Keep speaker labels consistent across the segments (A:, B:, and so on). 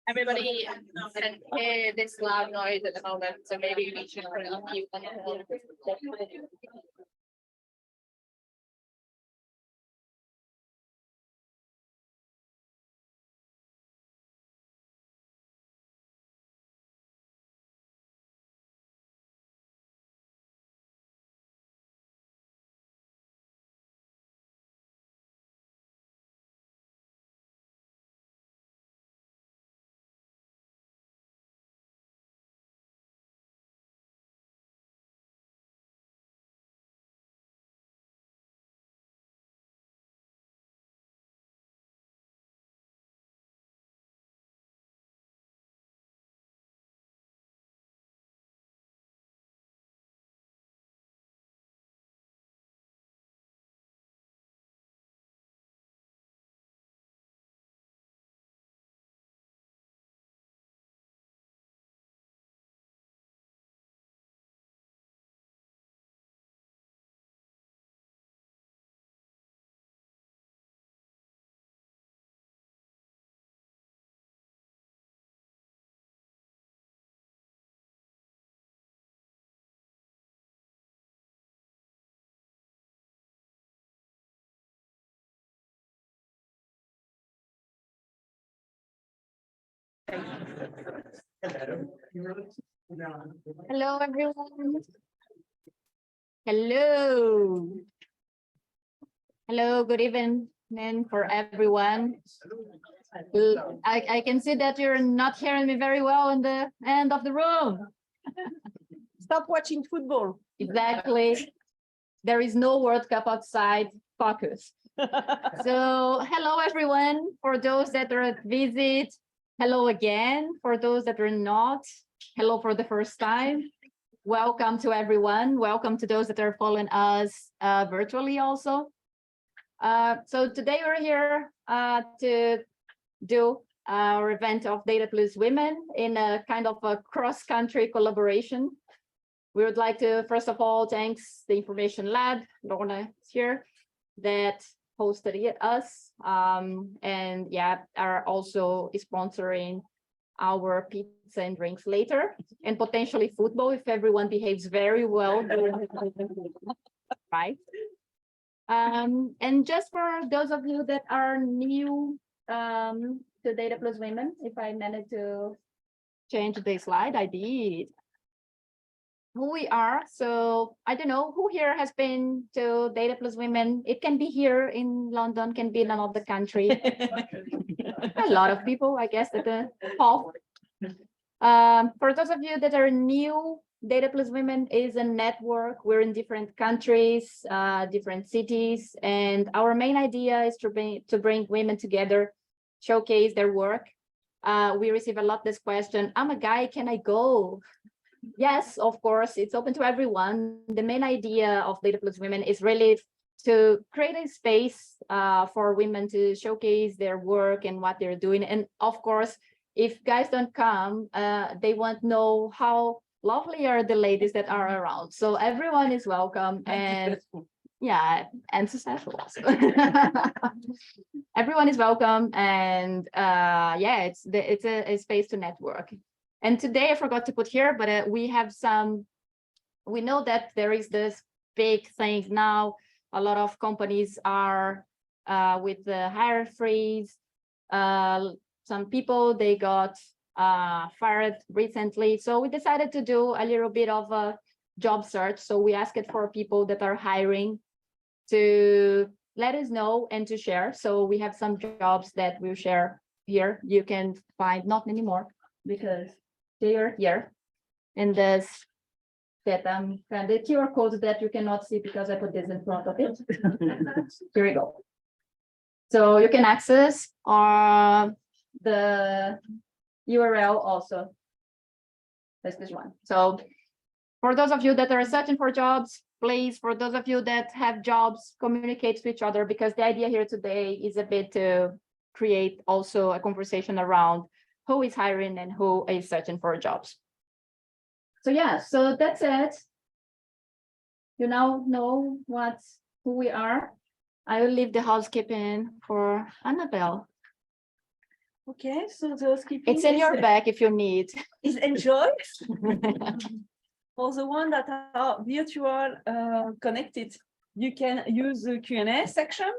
A: Everybody can hear this loud noise at the moment, so maybe we should put it on mute. Hello, everyone. Hello. Hello, good evening for everyone. I can see that you're not hearing me very well in the end of the room.
B: Stop watching football.
A: Exactly. There is no World Cup outside. Focus. So hello, everyone. For those that are at visit, hello again. For those that are not, hello for the first time. Welcome to everyone. Welcome to those that are following us virtually also. So today we're here to do our event of Data Plus Women in a kind of a cross-country collaboration. We would like to, first of all, thanks the Information Lab, Lorna is here, that hosted us, and yeah, are also sponsoring our pizza and drinks later, and potentially football if everyone behaves very well. Right. And just for those of you that are new to Data Plus Women, if I managed to change the slide, I did. Who we are, so I don't know who here has been to Data Plus Women. It can be here in London, can be in another country. A lot of people, I guess, at the hall. For those of you that are new, Data Plus Women is a network. We're in different countries, different cities, and our main idea is to bring women together, showcase their work. We receive a lot this question, I'm a guy, can I go? Yes, of course, it's open to everyone. The main idea of Data Plus Women is really to create a space for women to showcase their work and what they're doing. And of course, if guys don't come, they won't know how lovely are the ladies that are around. So everyone is welcome, and yeah, and successful also. Everyone is welcome, and yeah, it's a space to network. And today I forgot to put here, but we know that there is this big thing now. A lot of companies are with the hire freeze. Some people, they got fired recently. So we decided to do a little bit of a job search. So we asked for people that are hiring to let us know and to share. So we have some jobs that we'll share here. You can find, not anymore, because they are here, and there's that kind of QR code that you cannot see because I put this in front of it. Here we go. So you can access the URL also. That's this one. So for those of you that are searching for jobs, please, for those of you that have jobs, communicate to each other, because the idea here today is a bit to create also a conversation around who is hiring and who is searching for jobs. So yeah, so that's it. You now know who we are. I will leave the housekeeping for Annabelle.
B: Okay, so the housekeeping
A: It's in your bag if you need.
B: is enjoy. For the one that are virtual connected, you can use the Q&A section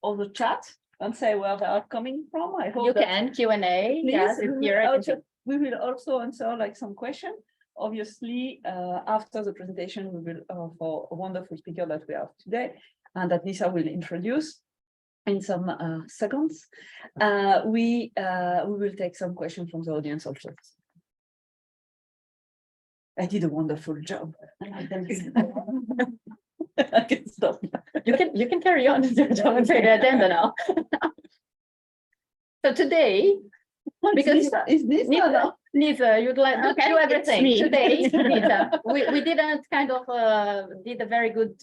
B: or the chat and say where they are coming from. I hope
A: You
B: that
A: can Q&A. Yes,
B: please,
A: if you're
B: we will also answer like some question. Obviously, after the presentation, we will for a wonderful speaker that we have today and that Lisa will introduce in some seconds. We will take some questions from the audience also. I did a wonderful job. I can stop.
A: You can carry on and say the agenda now. So today, because
B: is this
A: Lisa, you'd like to
C: Okay,
A: do everything
C: it's me.
A: today. Lisa, we didn't kind of did a very good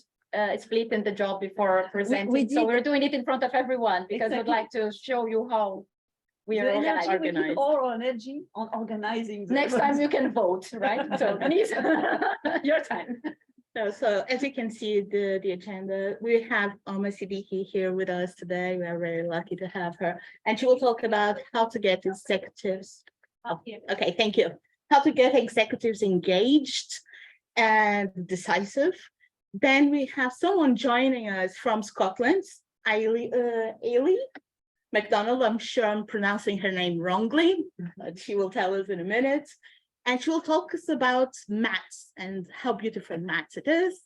A: split in the job before presenting, so
B: did.
A: we're doing it in front of everyone because we'd
B: Exactly.
A: like to show you how we are
B: the energy
A: organized.
B: we put all our energy on organizing. The
A: Next time you can vote, right? So please, your time.
C: So as you can see, the agenda, we have Homa Siddiqui here with us today. We are very lucky to have her. And she will talk about how to get executives. Oh, okay, thank you. How to get executives engaged and decisive. Then we have someone joining us from Scotland, Ayilean Macdonald. I'm sure I'm pronouncing her name wrongly, but she will tell us in a minute. And she will talk us about maths and how beautiful maths it is.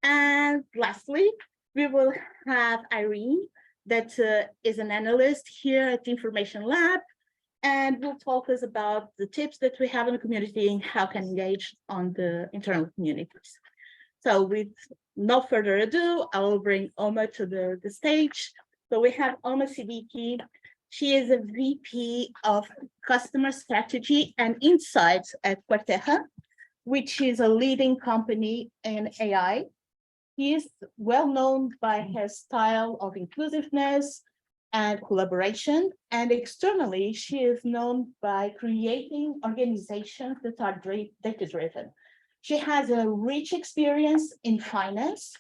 C: And lastly, we will have Irene, that is an analyst here at the Information Lab, and will talk us about the tips that we have in the community and how can engage on the internal communities. So with no further ado, I will bring Homa to the stage. So we have Homa Siddiqui. She is a VP of Customer Strategy and Insights at Quarterra, which is a leading company in AI. He is well known by his style of inclusiveness and collaboration, and externally, she is known by creating organizations that are data-driven. She has a rich experience in finance.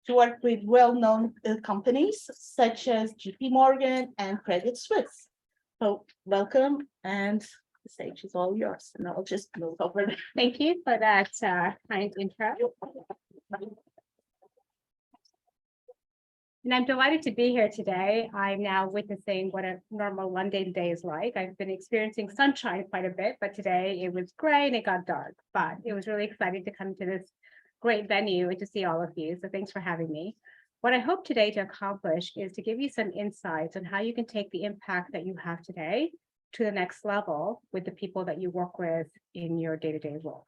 C: She worked with well-known companies such as JP Morgan and Credit Suisse. So welcome, and the stage is all yours, and I'll just move over.
D: Thank you for that kind intro. And I'm delighted to be here today. I'm now witnessing what a normal London day is like. I've been experiencing sunshine quite a bit, but today it was gray and it got dark. But it was really exciting to come to this great venue and to see all of you. So thanks for having me. What I hope today to accomplish is to give you some insights on how you can take the impact that you have today to the next level with the people that you work with in your day-to-day role.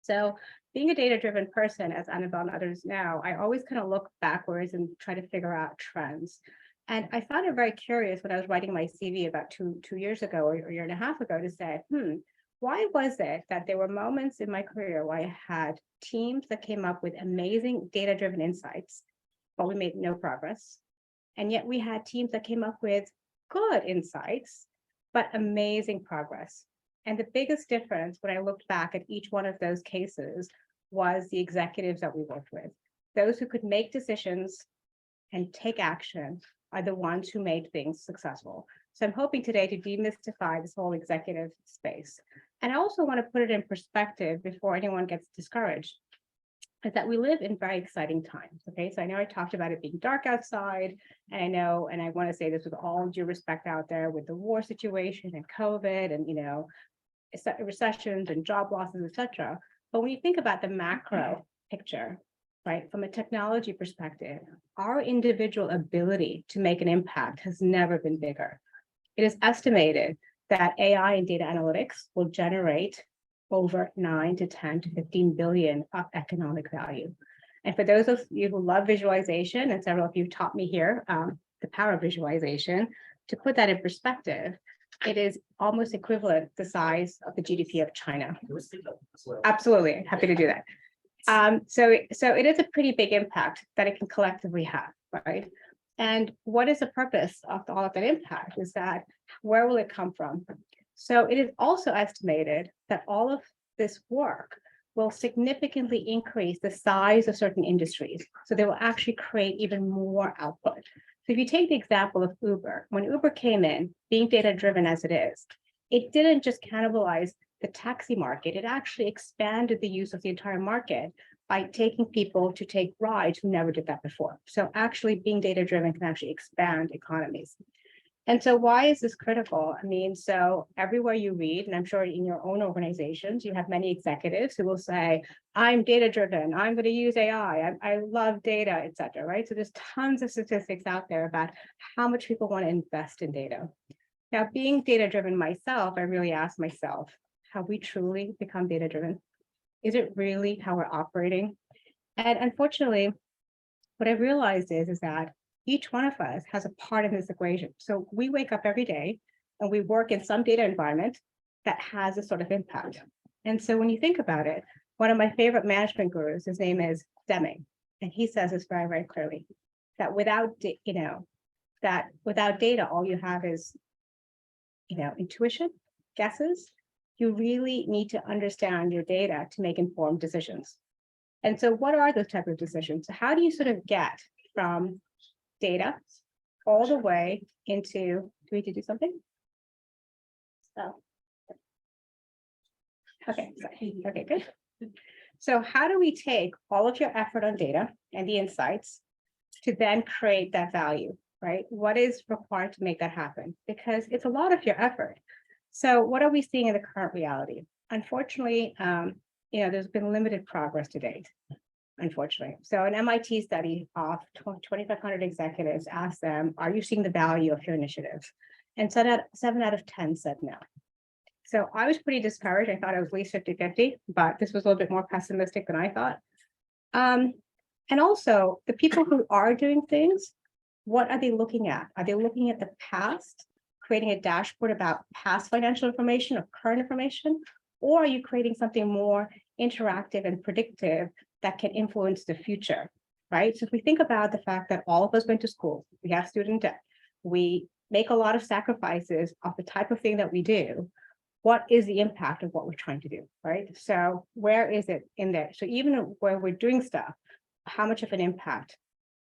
D: So being a data-driven person, as Annabelle and others know, I always kind of look backwards and try to figure out trends. And I found it very curious when I was writing my CV about two years ago or a year and a half ago to say, why was it that there were moments in my career where I had teams that came up with amazing data-driven insights, but we made no progress? And yet we had teams that came up with good insights, but amazing progress. And the biggest difference when I looked back at each one of those cases was the executives that we worked with. Those who could make decisions and take action are the ones who made things successful. So I'm hoping today to demystify this whole executive space. And I also want to put it in perspective before anyone gets discouraged, is that we live in very exciting times. Okay, so I know I talked about it being dark outside, and I know, and I want to say this with all due respect out there with the war situation and COVID and, recessions and job losses, etc. But when you think about the macro picture, right, from a technology perspective, our individual ability to make an impact has never been bigger. It is estimated that AI and data analytics will generate over 9 to 10 to 15 billion of economic value. And for those of you who love visualization, and several of you taught me here the power of visualization, to put that in perspective, it is almost equivalent to the size of the GDP of China. Absolutely, happy to do that. So it is a pretty big impact that it can collectively have, right? And what is the purpose of all of that impact is that where will it come from? So it is also estimated that all of this work will significantly increase the size of certain industries. So they will actually create even more output. So if you take the example of Uber, when Uber came in, being data-driven as it is, it didn't just cannibalize the taxi market, it actually expanded the use of the entire market by taking people to take rides who never did that before. So actually being data-driven can actually expand economies. And so why is this critical? I mean, so everywhere you read, and I'm sure in your own organizations, you have many executives who will say, I'm data-driven, I'm going to use AI, I love data, et cetera, right? So there's tons of statistics out there about how much people want to invest in data. Now, being data-driven myself, I really ask myself, have we truly become data-driven? Is it really how we're operating? And unfortunately, what I've realized is that each one of us has a part in this equation. So we wake up every day and we work in some data environment that has a sort of impact. And so when you think about it, one of my favorite management gurus, his name is Deming, and he says this very, very clearly, that without data, all you have is, intuition, guesses. You really need to understand your data to make informed decisions. And so what are those type of decisions? So how do you sort of get from data all the way into, do we need to do something? Oh. Okay, okay, good. So how do we take all of your effort on data and the insights to then create that value, right? What is required to make that happen? Because it's a lot of your effort. So what are we seeing in the current reality? Unfortunately, there's been limited progress to date, unfortunately. So an MIT study of 2,500 executives asked them, are you seeing the value of your initiatives? And so that 7 out of 10 said no. So I was pretty discouraged. I thought it was at least 50-50, but this was a little bit more pessimistic than I thought. And also the people who are doing things, what are they looking at? Are they looking at the past, creating a dashboard about past financial information or current information? Or are you creating something more interactive and predictive that can influence the future, right? So if we think about the fact that all of us went to school, we have student debt, we make a lot of sacrifices of the type of thing that we do, what is the impact of what we're trying to do, right? So where is it in there? So even where we're doing stuff, how much of an impact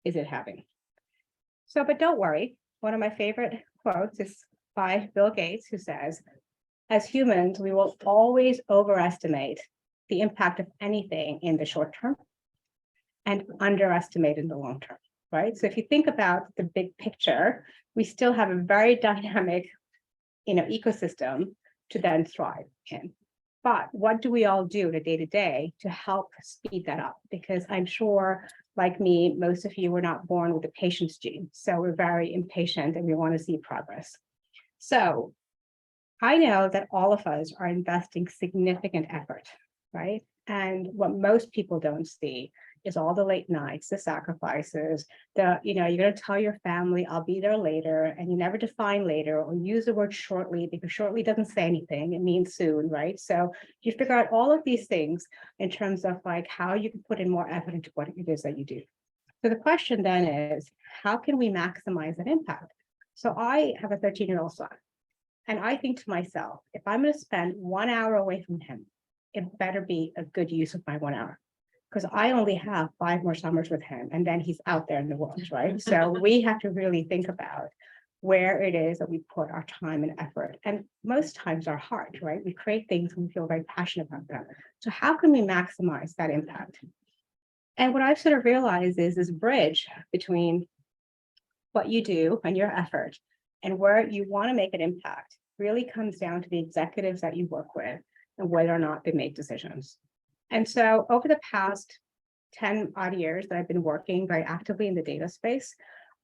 D: is it having? So, but don't worry, one of my favorite quotes is by Bill Gates, who says, as humans, we will always overestimate the impact of anything in the short term and underestimate in the long term, right? So if you think about the big picture, we still have a very dynamic, ecosystem to then thrive in. But what do we all do day to day to help speed that up? Because I'm sure, like me, most of you were not born with the patience gene. So we're very impatient and we want to see progress. So I know that all of us are investing significant effort, right? And what most people don't see is all the late nights, the sacrifices, you're going to tell your family, I'll be there later, and you never define later or use the word shortly because shortly doesn't say anything. It means soon, right? So you figure out all of these things in terms of like how you can put in more effort into what it is that you do. So the question then is, how can we maximize that impact? So I have a 13-year-old son. And I think to myself, if I'm going to spend 1 hour away from him, it better be a good use of my 1 hour. Because I only have 5 more summers with him, and then he's out there in the world, right? So we have to really think about where it is that we put our time and effort. And most times our heart, right? We create things and we feel very passionate about them. So how can we maximize that impact? And what I've sort of realized is this bridge between what you do and your effort and where you want to make an impact really comes down to the executives that you work with and whether or not they make decisions. And so over the past 10 odd years that I've been working very actively in the data space,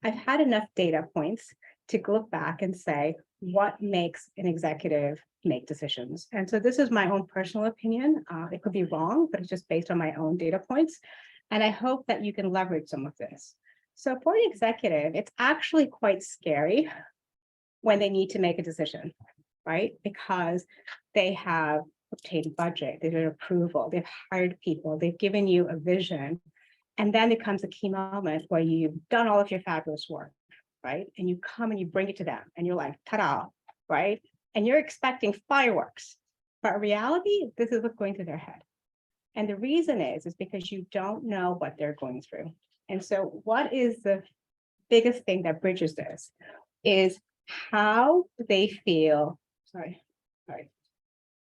D: I've had enough data points to look back and say, what makes an executive make decisions? And so this is my own personal opinion. It could be wrong, but it's just based on my own data points. And I hope that you can leverage some of this. So for the executive, it's actually quite scary when they need to make a decision, right? Because they have obtained budget, they've had approval, they've hired people, they've given you a vision. And then there comes a key moment where you've done all of your fabulous work, right? And you come and you bring it to them and you're like, ta-da, right? And you're expecting fireworks. But in reality, this is what's going through their head. And the reason is because you don't know what they're going through. And so what is the biggest thing that bridges this is how they feel,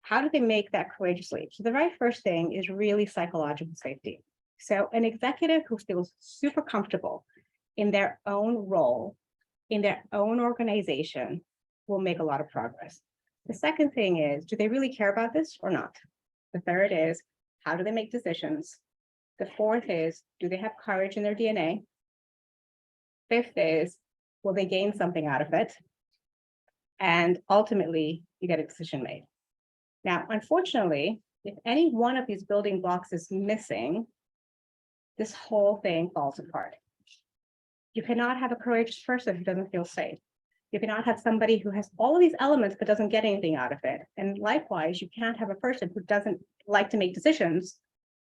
D: how do they make that courageous leap? So the very first thing is really psychological safety. So an executive who feels super comfortable in their own role, in their own organization, will make a lot of progress. The second thing is, do they really care about this or not? The third is, how do they make decisions? The fourth is, do they have courage in their DNA? Fifth is, will they gain something out of it? And ultimately, you get a decision made. Now, unfortunately, if any one of these building blocks is missing, this whole thing falls apart. You cannot have a courageous person who doesn't feel safe. You cannot have somebody who has all of these elements but doesn't get anything out of it. And likewise, you can't have a person who doesn't like to make decisions,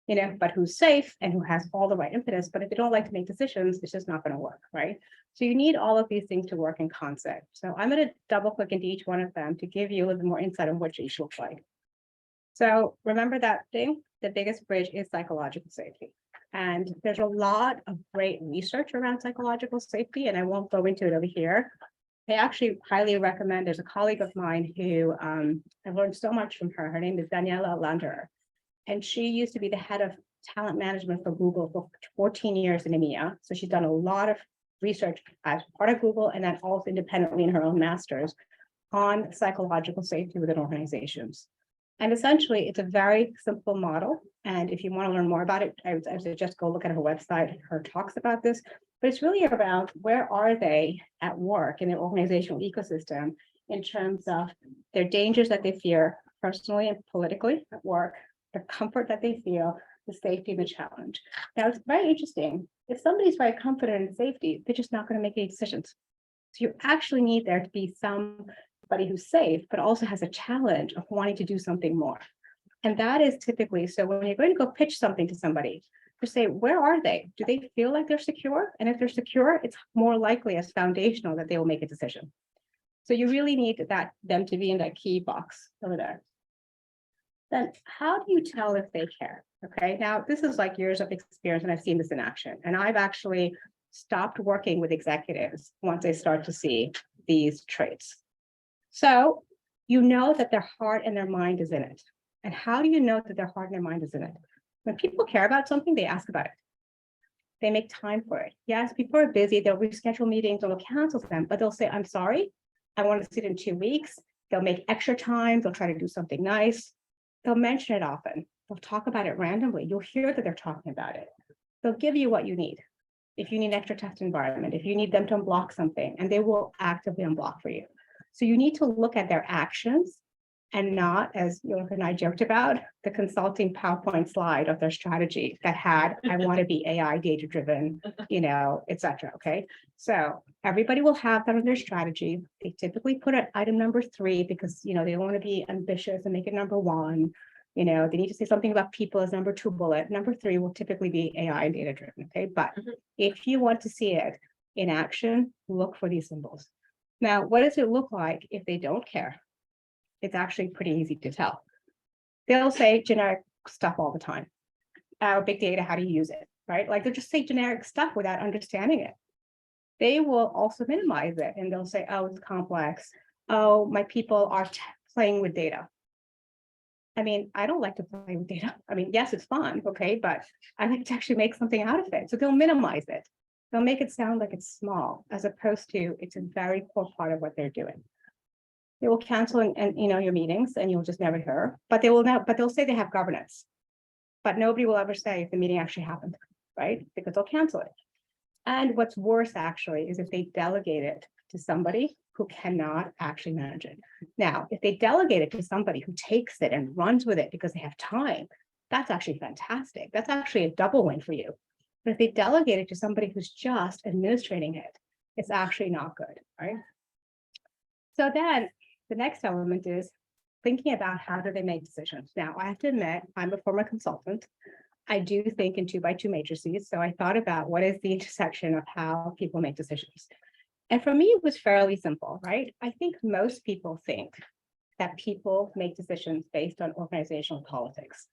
D: but who's safe and who has all the right impetus. But if they don't like to make decisions, it's just not going to work, right? So you need all of these things to work in concert. So I'm going to double click into each one of them to give you a little bit more insight on what each looks like. So remember that thing, the biggest bridge is psychological safety. And there's a lot of great research around psychological safety, and I won't go into it over here. I actually highly recommend, there's a colleague of mine who I've learned so much from her. Her name is Daniela Lander. And she used to be the head of talent management for Google for 14 years in EMEA. So she's done a lot of research as part of Google and then also independently in her own master's on psychological safety within organizations. And essentially, it's a very simple model. And if you want to learn more about it, I would suggest go look at her website. Her talks about this, but it's really about where are they at work in their organizational ecosystem in terms of their dangers that they fear personally and politically at work, the comfort that they feel, the safety and the challenge. Now, it's very interesting. If somebody's very confident in safety, they're just not going to make any decisions. So you actually need there to be somebody who's safe, but also has a challenge of wanting to do something more. And that is typically, so when you're going to go pitch something to somebody, to say, where are they? Do they feel like they're secure? And if they're secure, it's more likely as foundational that they will make a decision. So you really need them to be in that key box over there. Then how do you tell if they care? Okay, now this is like years of experience and I've seen this in action. And I've actually stopped working with executives once they start to see these traits. So you know that their heart and their mind is in it. And how do you know that their heart and their mind is in it? When people care about something, they ask about it. They make time for it. Yes, people are busy, they'll reschedule meetings or they'll cancel them, but they'll say, I'm sorry, I want to sit in 2 weeks. They'll make extra time, they'll try to do something nice. They'll mention it often. They'll talk about it randomly. You'll hear that they're talking about it. They'll give you what you need. If you need an extra test environment, if you need them to unblock something, and they will actively unblock for you. So you need to look at their actions and not, as Jochen and I joked about, the consulting PowerPoint slide of their strategy that had, I want to be AI data driven, et cetera. Okay. So everybody will have that in their strategy. They typically put it item number 3 because, they want to be ambitious and make it number 1. They need to say something about people as number 2 bullet. Number 3 will typically be AI and data driven. Okay. But if you want to see it in action, look for these symbols. Now, what does it look like if they don't care? It's actually pretty easy to tell. They'll say generic stuff all the time. Big data, how do you use it, right? Like they'll just say generic stuff without understanding it. They will also minimize it and they'll say, oh, it's complex. Oh, my people are playing with data. I mean, I don't like to play with data. I mean, yes, it's fun, okay, but I like to actually make something out of it. So they'll minimize it. They'll make it sound like it's small, as opposed to it's a very core part of what they're doing. They will cancel and your meetings and you'll just never hear, but they'll say they have governance, but nobody will ever say if the meeting actually happened, right? Because they'll cancel it. And what's worse actually is if they delegate it to somebody who cannot actually manage it. Now, if they delegate it to somebody who takes it and runs with it because they have time, that's actually fantastic. That's actually a double win for you. But if they delegate it to somebody who's just administrating it, it's actually not good, right? So then the next element is thinking about how do they make decisions. Now, I have to admit, I'm a former consultant. I do think in 2x2 matrices. So I thought about what is the intersection of how people make decisions. And for me, it was fairly simple, right? I think most people think that people make decisions based on organizational politics.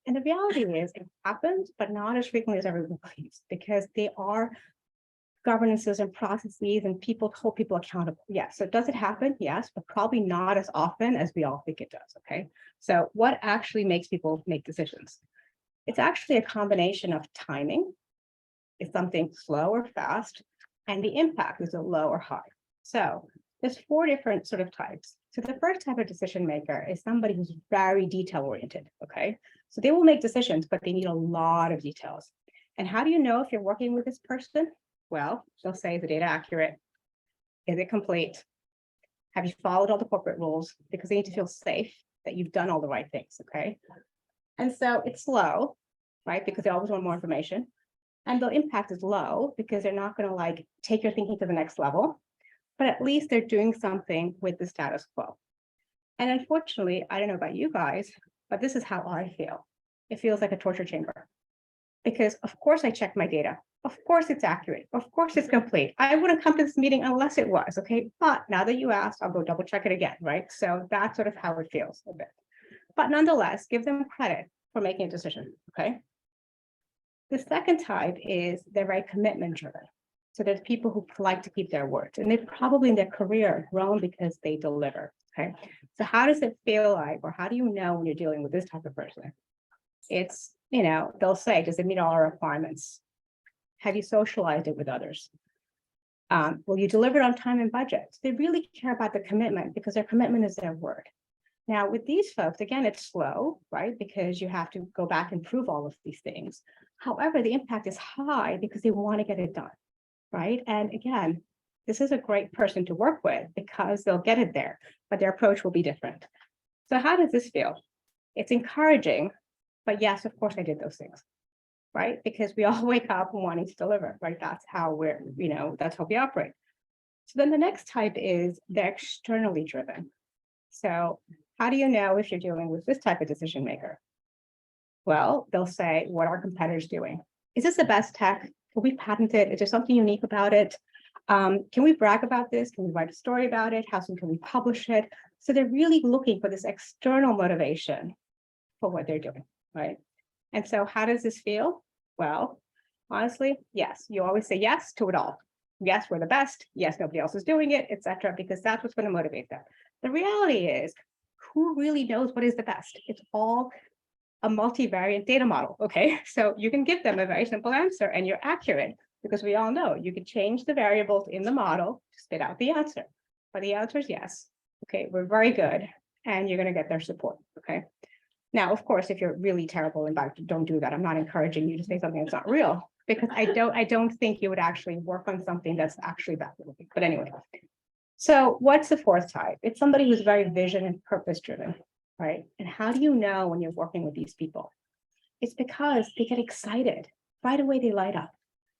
D: And the reality is it happens, but not as frequently as everyone believes, because they are governances and processes and people hold people accountable. Yes. So does it happen? Yes, but probably not as often as we all think it does. Okay. So what actually makes people make decisions? It's actually a combination of timing. Is something slow or fast, and the impact is a low or high. So there's 4 different sort of types. So the first type of decision maker is somebody who's very detail oriented. Okay. So they will make decisions, but they need a lot of details. And how do you know if you're working with this person? Well, they'll say, is the data accurate? Is it complete? Have you followed all the corporate rules? Because they need to feel safe that you've done all the right things. Okay. And so it's slow, right? Because they always want more information. And the impact is low because they're not going to like take your thinking to the next level, but at least they're doing something with the status quo. And unfortunately, I don't know about you guys, but this is how I feel. It feels like a torture chamber because of course I check my data. Of course it's accurate. Of course it's complete. I wouldn't come to this meeting unless it was, okay? But now that you asked, I'll go double check it again, right? So that's sort of how it feels a bit. But nonetheless, give them credit for making a decision, okay? The second type is they're very commitment driven. So there's people who like to keep their word, and they've probably in their career grown because they deliver. Okay. So how does it feel like, or how do you know when you're dealing with this type of person? It's, they'll say, does it meet all our requirements? Have you socialized it with others? Will you deliver it on time and budget? They really care about the commitment because their commitment is their word. Now, with these folks, again, it's slow, right? Because you have to go back and prove all of these things. However, the impact is high because they want to get it done, right? And again, this is a great person to work with because they'll get it there, but their approach will be different. So how does this feel? It's encouraging, but yes, of course I did those things, right? Because we all wake up wanting to deliver, right? That's how that's how we operate. So then the next type is they're externally driven. So how do you know if you're dealing with this type of decision maker? Well, they'll say, what are competitors doing? Is this the best tech? Can we patent it? Is there something unique about it? Can we brag about this? Can we write a story about it? How soon can we publish it? So they're really looking for this external motivation for what they're doing, right? And so how does this feel? Well, honestly, yes, you always say yes to it all. Yes, we're the best. Yes, nobody else is doing it, etc., because that's what's going to motivate them. The reality is, who really knows what is the best? It's all a multivariate data model, okay? So you can give them a very simple answer and you're accurate because we all know you can change the variables in the model to spit out the answer. But the answer is yes. Okay, we're very good and you're going to get their support, okay? Now, of course, if you're really terrible and bad, don't do that. I'm not encouraging you to say something that's not real because I don't think you would actually work on something that's actually bad. But anyway, so what's the fourth type? It's somebody who's very vision and purpose driven, right? And how do you know when you're working with these people? It's because they get excited. Right away, they light up.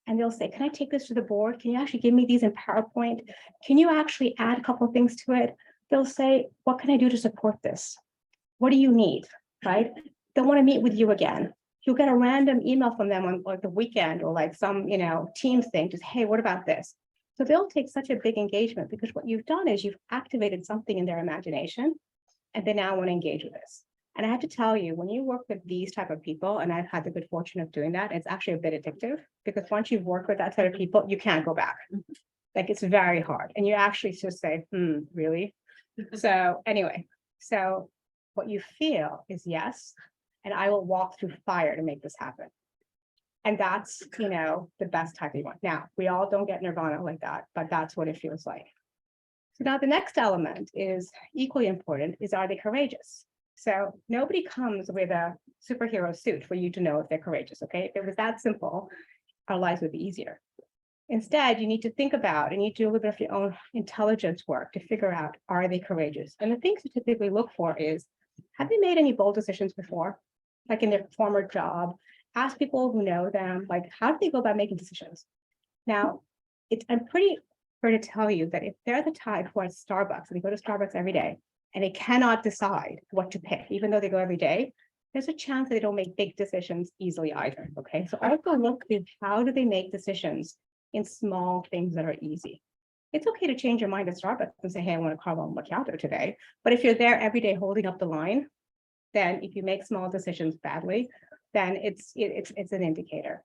D: And they'll say, can I take this to the board? Can you actually give me these in PowerPoint? Can you actually add a couple of things to it? They'll say, what can I do to support this? What do you need, right? They'll want to meet with you again. You'll get a random email from them on like the weekend or like some, Teams thing, just, hey, what about this? So they'll take such a big engagement because what you've done is you've activated something in their imagination and they now want to engage with this. And I have to tell you, when you work with these type of people, and I've had the good fortune of doing that, it's actually a bit addictive because once you've worked with that type of people, you can't go back. Like it's very hard. And you actually just say, really? So anyway, so what you feel is yes, and I will walk through fire to make this happen. And that's, the best type you want. Now, we all don't get nirvana like that, but that's what it feels like. So now the next element is equally important is, are they courageous? So nobody comes with a superhero suit for you to know if they're courageous, okay? If it was that simple, our lives would be easier. Instead, you need to think about and you do a little bit of your own intelligence work to figure out, are they courageous? And the things you typically look for is, have they made any bold decisions before? Like in their former job, ask people who know them, like, how do they go about making decisions? Now, I'm pretty sure to tell you that if they're the type who are at Starbucks, and they go to Starbucks every day, and they cannot decide what to pick, even though they go every day, there's a chance that they don't make big decisions easily either, okay? So also look at how do they make decisions in small things that are easy. It's okay to change your mind at Starbucks and say, hey, I want a caramel macchiato today. But if you're there every day holding up the line, then if you make small decisions badly, then it's an indicator.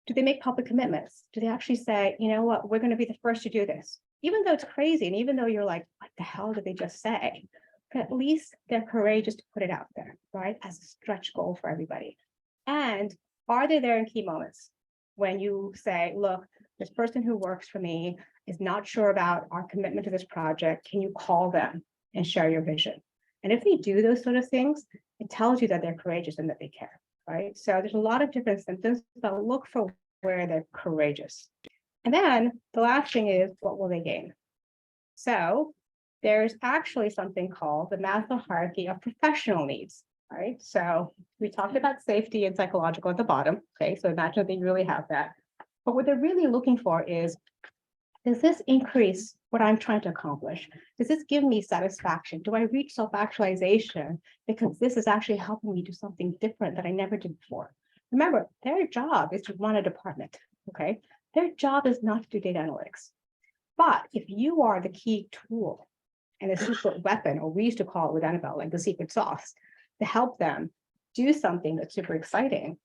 D: Do they make public commitments? Do they actually say, you know what, we're going to be the first to do this? Even though it's crazy, and even though you're like, what the hell did they just say? But at least they're courageous to put it out there, right? As a stretch goal for everybody. And are they there in key moments when you say, look, this person who works for me is not sure about our commitment to this project. Can you call them and share your vision? And if they do those sort of things, it tells you that they're courageous and that they care, right? So there's a lot of different symptoms, but look for where they're courageous. And then the last thing is, what will they gain? So there's actually something called the Maslow hierarchy of professional needs, right? So we talked about safety and psychological at the bottom, okay? So imagine they really have that. But what they're really looking for is, does this increase what I'm trying to accomplish? Does this give me satisfaction? Do I reach self-actualization because this is actually helping me do something different that I never did before? Remember, their job is to run a department, okay? Their job is not to do data analytics. But if you are the key tool and a secret weapon, or we used to call it with Annabelle, like the secret sauce, to help them do something that's super exciting,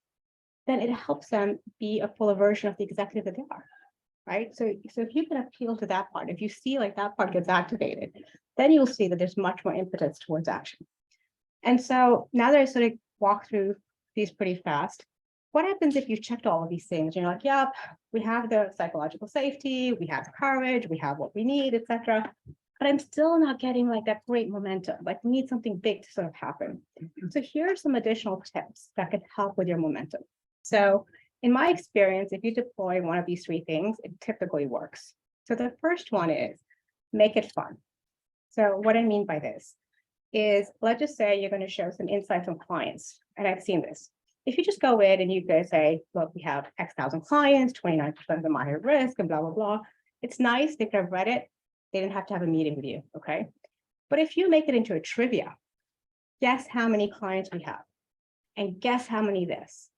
D: then it helps them be a fuller version of the executive that they are, right? So if you can appeal to that part, if you see like that part gets activated, then you'll see that there's much more impetus towards action. And so now that I sort of walk through these pretty fast, what happens if you've checked all of these things? You're like, yep, we have the psychological safety, we have the courage, we have what we need, etc. But I'm still not getting like that great momentum. Like we need something big to sort of happen. So here are some additional tips that could help with your momentum. So in my experience, if you deploy one of these three things, it typically works. So the first one is make it fun. So what I mean by this is, let's just say you're going to show some insights from clients, and I've seen this. If you just go in and you guys say, look, we have X thousand clients, 29% of them are at risk, and blah, blah, blah. It's nice, they could have read it. They didn't have to have a meeting with you, okay? But if you make it into a trivia, guess how many clients we have, and guess how many this.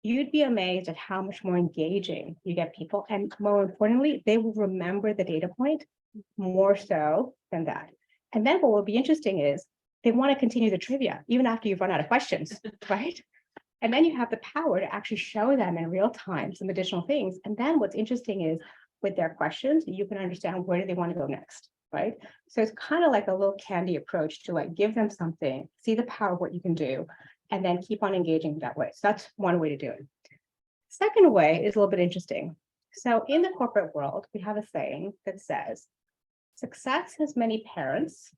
D: You'd be amazed at how much more engaging you get people. And more importantly, they will remember the data point more so than that. And then what will be interesting is they want to continue the trivia, even after you've run out of questions, right? And then you have the power to actually show them in real time some additional things. And then what's interesting is with their questions, you can understand where do they want to go next, right? So it's kind of like a little candy approach to like give them something, see the power of what you can do, and then keep on engaging that way. So that's one way to do it. Second way is a little bit interesting. So in the corporate world, we have a saying that says, success has many parents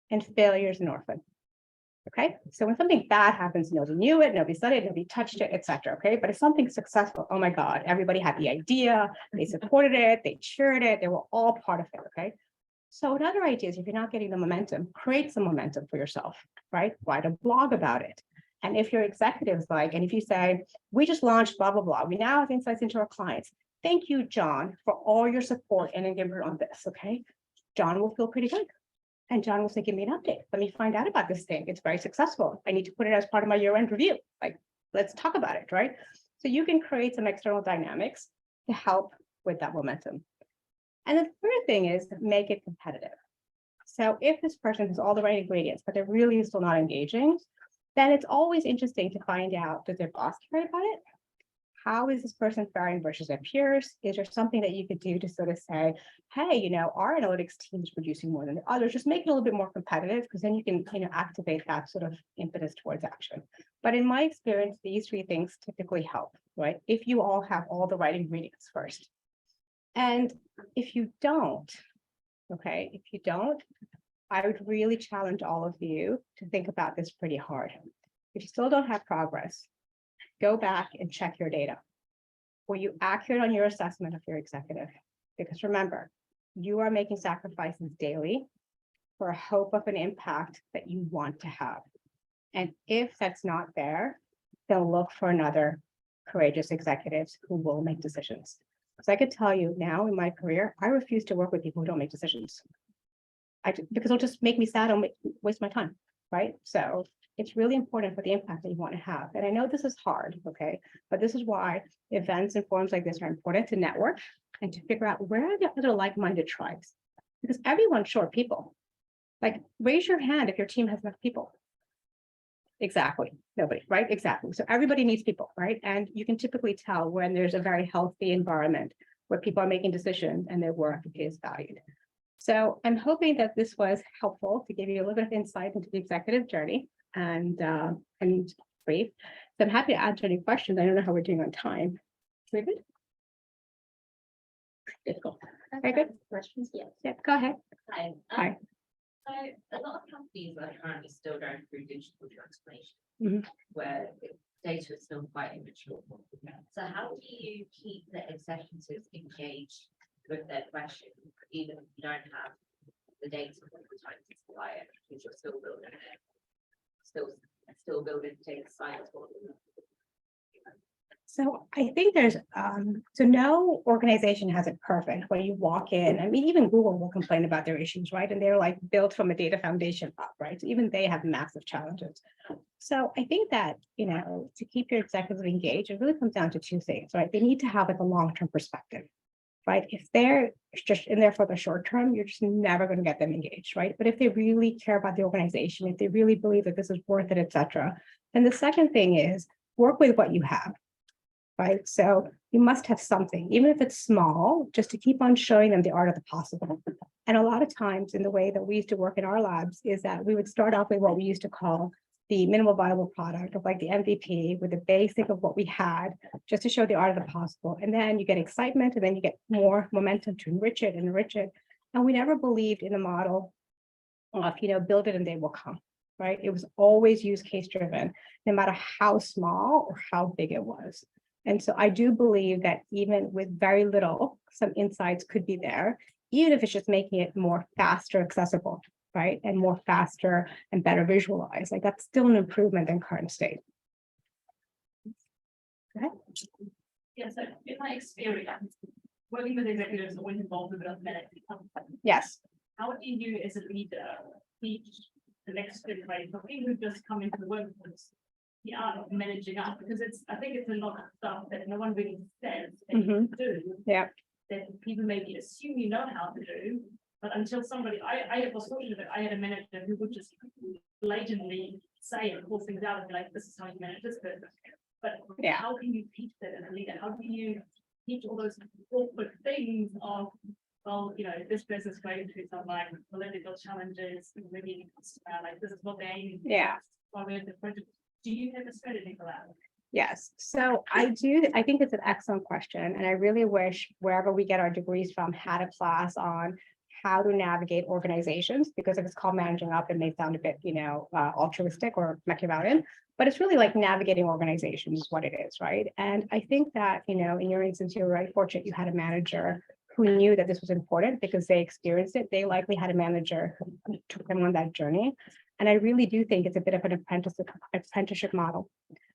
D: and failure is an orphan. Okay, so when something bad happens, nobody knew it, nobody studied it, nobody touched it, etc. Okay, but if something successful, oh my God, everybody had the idea, they supported it, they cheered it, they were all part of it. Okay, so another idea is if you're not getting the momentum, create some momentum for yourself, right? Write a blog about it. And if your executives like, and if you say, we just launched blah, blah, blah, we now have insights into our clients. Thank you, John, for all your support and engagement on this. Okay, John will feel pretty good. And John will say, give me an update. Let me find out about this thing. It's very successful. I need to put it as part of my year-end review. Like, let's talk about it, right? So you can create some external dynamics to help with that momentum. And the third thing is make it competitive. So if this person has all the right ingredients, but they're really still not engaging, then it's always interesting to find out, does their boss care about it? How is this person faring versus their peers? Is there something that you could do to sort of say, hey, you know, our analytics team is producing more than the others, just make it a little bit more competitive, because then you can, you know, activate that sort of impetus towards action. But in my experience, these three things typically help, right? If you all have all the right ingredients first. And if you don't, okay, if you don't, I would really challenge all of you to think about this pretty hard. If you still don't have progress, go back and check your data. Were you accurate on your assessment of your executive? Because remember, you are making sacrifices daily for a hope of an impact that you want to have. And if that's not there, then look for another courageous executives who will make decisions. Because I could tell you now in my career, I refuse to work with people who don't make decisions. Because it'll just make me sad and waste my time, right? So it's really important for the impact that you want to have. And I know this is hard, okay? But this is why events and forums like this are important to network and to figure out where are the other like-minded tribes. Because everyone's short people. Like, raise your hand if your team has enough people. Exactly. Nobody, right? Exactly. So everybody needs people, right? And you can typically tell when there's a very healthy environment where people are making decisions and their work is valued. So I'm hoping that this was helpful to give you a little bit of insight into the executive journey and brief. So I'm happy to answer any questions. I don't know how we're doing on time. We good? Difficult. Very good.
C: Questions? Yes.
D: Yeah, go ahead.
E: Hi.
D: Hi.
E: So a lot of companies are currently still going through digital transformation.
D: Mhm.
E: Where the data is still quite immature. So how do you keep the executives engaged with their questions, even if you don't have the data all the time to supply it, because you're still building it, still building data science for them?
D: So I think there's, so no organization has it perfect. When you walk in, I mean, even Google will complain about their issues, right? And they're like built from a data foundation up, right? So even they have massive challenges. So I think that, to keep your executives engaged, it really comes down to two things, right? They need to have like a long-term perspective, right? If they're just in there for the short term, you're just never going to get them engaged, right? But if they really care about the organization, if they really believe that this is worth it, et cetera. And the second thing is work with what you have. Right. So you must have something, even if it's small, just to keep on showing them the art of the possible. And a lot of times in the way that we used to work in our labs is that we would start off with what we used to call the minimal viable product, of like the MVP, with the basic of what we had, just to show the art of the possible. And then you get excitement, and then you get more momentum to enrich it and enrich it. And we never believed in the model of, build it and they will come. Right. It was always use case driven, no matter how small or how big it was. And so I do believe that even with very little, some insights could be there, even if it's just making it more faster accessible, right? And more faster and better visualized. Like that's still an improvement in current state. Go ahead.
F: Yeah, so in my experience, working with executives always involved with a minute.
D: Yes.
F: How do you, as a leader, teach the next generation of people who just come into the workforce the art of managing up? Because I think it's a lot of stuff that no one really says that you do.
D: Yeah.
F: That people maybe assume you know how to do, but until somebody, I was fortunate that I had a manager who would just blatantly say and pull things out and be like, this is how you manage this person. But
D: Yeah.
F: how can you teach that as a leader? How do you teach all those awkward things of, well, this person's going through some like political challenges, maybe like this is what they aim.
D: Yeah.
F: While we're at the project. Do you have a strategy for that?
D: Yes, so I think it's an excellent question. And I really wish wherever we get our degrees from had a class on how to navigate organizations, because if it's called managing up, it may sound a bit, altruistic or Machiavellian, but it's really like navigating organizations is what it is, right? And I think that, in your instance, you're very fortunate you had a manager who knew that this was important because they experienced it. They likely had a manager who took them on that journey. And I really do think it's a bit of an apprenticeship model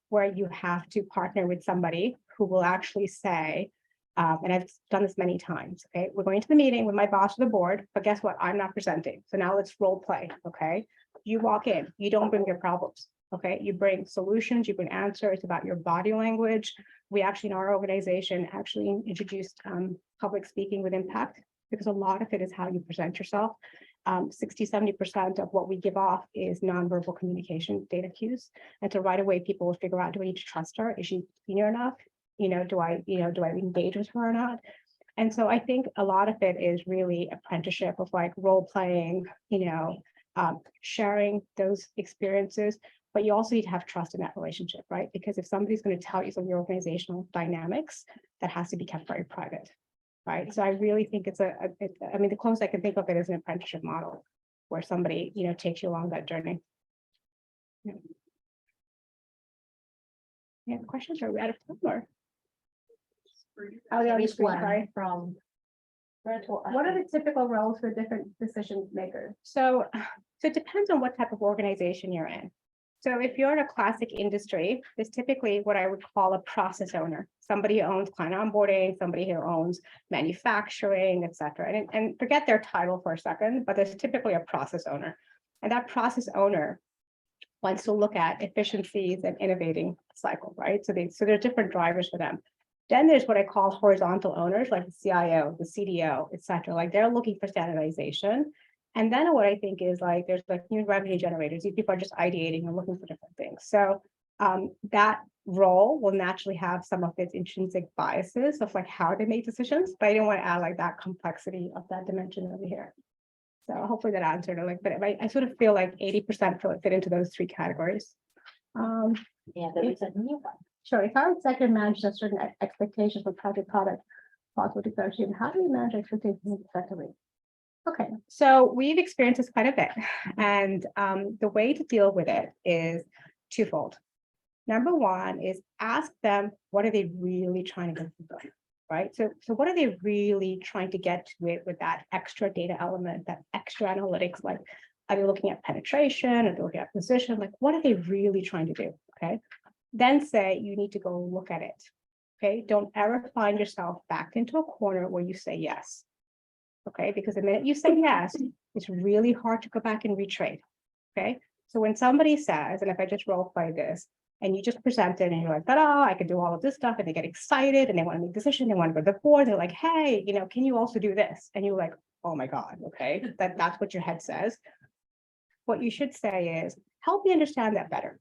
D: where you have to partner with somebody who will actually say, and I've done this many times, okay, we're going to the meeting with my boss or the board, but guess what? I'm not presenting. So now let's role play, okay? You walk in, you don't bring your problems, okay? You bring solutions, you bring answers about your body language. We actually, in our organization, actually introduced public speaking with impact, because a lot of it is how you present yourself. 60–70% of what we give off is nonverbal communication data cues. And so right away, people will figure out, do I need to trust her? Is she senior enough? Do I engage with her or not? And so I think a lot of it is really apprenticeship of like role playing, sharing those experiences, but you also need to have trust in that relationship, right? Because if somebody's going to tell you some of your organizational dynamics, that has to be kept very private. Right. So I really think it's the closest I can think of it is an apprenticeship model where somebody, takes you along that journey. Yeah, questions? Are we out of time or? Oh, yeah, sorry.
A: From virtual.
D: What are the typical roles for different decision makers? So it depends on what type of organization you're in. So if you're in a classic industry, there's typically what I would call a process owner, somebody who owns client onboarding, somebody who owns manufacturing, et cetera. And forget their title for a second, but there's typically a process owner. And that process owner wants to look at efficiencies and innovating cycle, right? So there are different drivers for them. Then there's what I call horizontal owners, like the CIO, the CDO, et cetera. Like they're looking for standardization. And then what I think is like, there's like new revenue generators. These people are just ideating and looking for different things. So that role will naturally have some of its intrinsic biases of like how they make decisions, but I didn't want to add like that complexity of that dimension over here. So hopefully that answered it, like, but I sort of feel like 80% fit into those three categories.
C: Yeah, there is a new one.
D: Sure, if our executive manages a certain expectations for project product, possible differentiation, how do we manage expectations effectively? Okay, so we've experienced this quite a bit, and the way to deal with it is twofold. Number one is ask them, what are they really trying to get from, right? So what are they really trying to get to it with that extra data element, that extra analytics? Like, are they looking at penetration? Are they looking at position? Like, what are they really trying to do? Okay, then say you need to go look at it. Okay, don't ever find yourself backed into a corner where you say yes. Okay, because the minute you say yes, it's really hard to go back and retrade. Okay, so when somebody says, and if I just role play this, and you just present it and you're like, ta-da, I can do all of this stuff, and they get excited and they want to make a decision, they want to go to the board, they're like, hey, can you also do this? And you're like, oh my God, okay, that's what your head says. What you should say is, help me understand that better.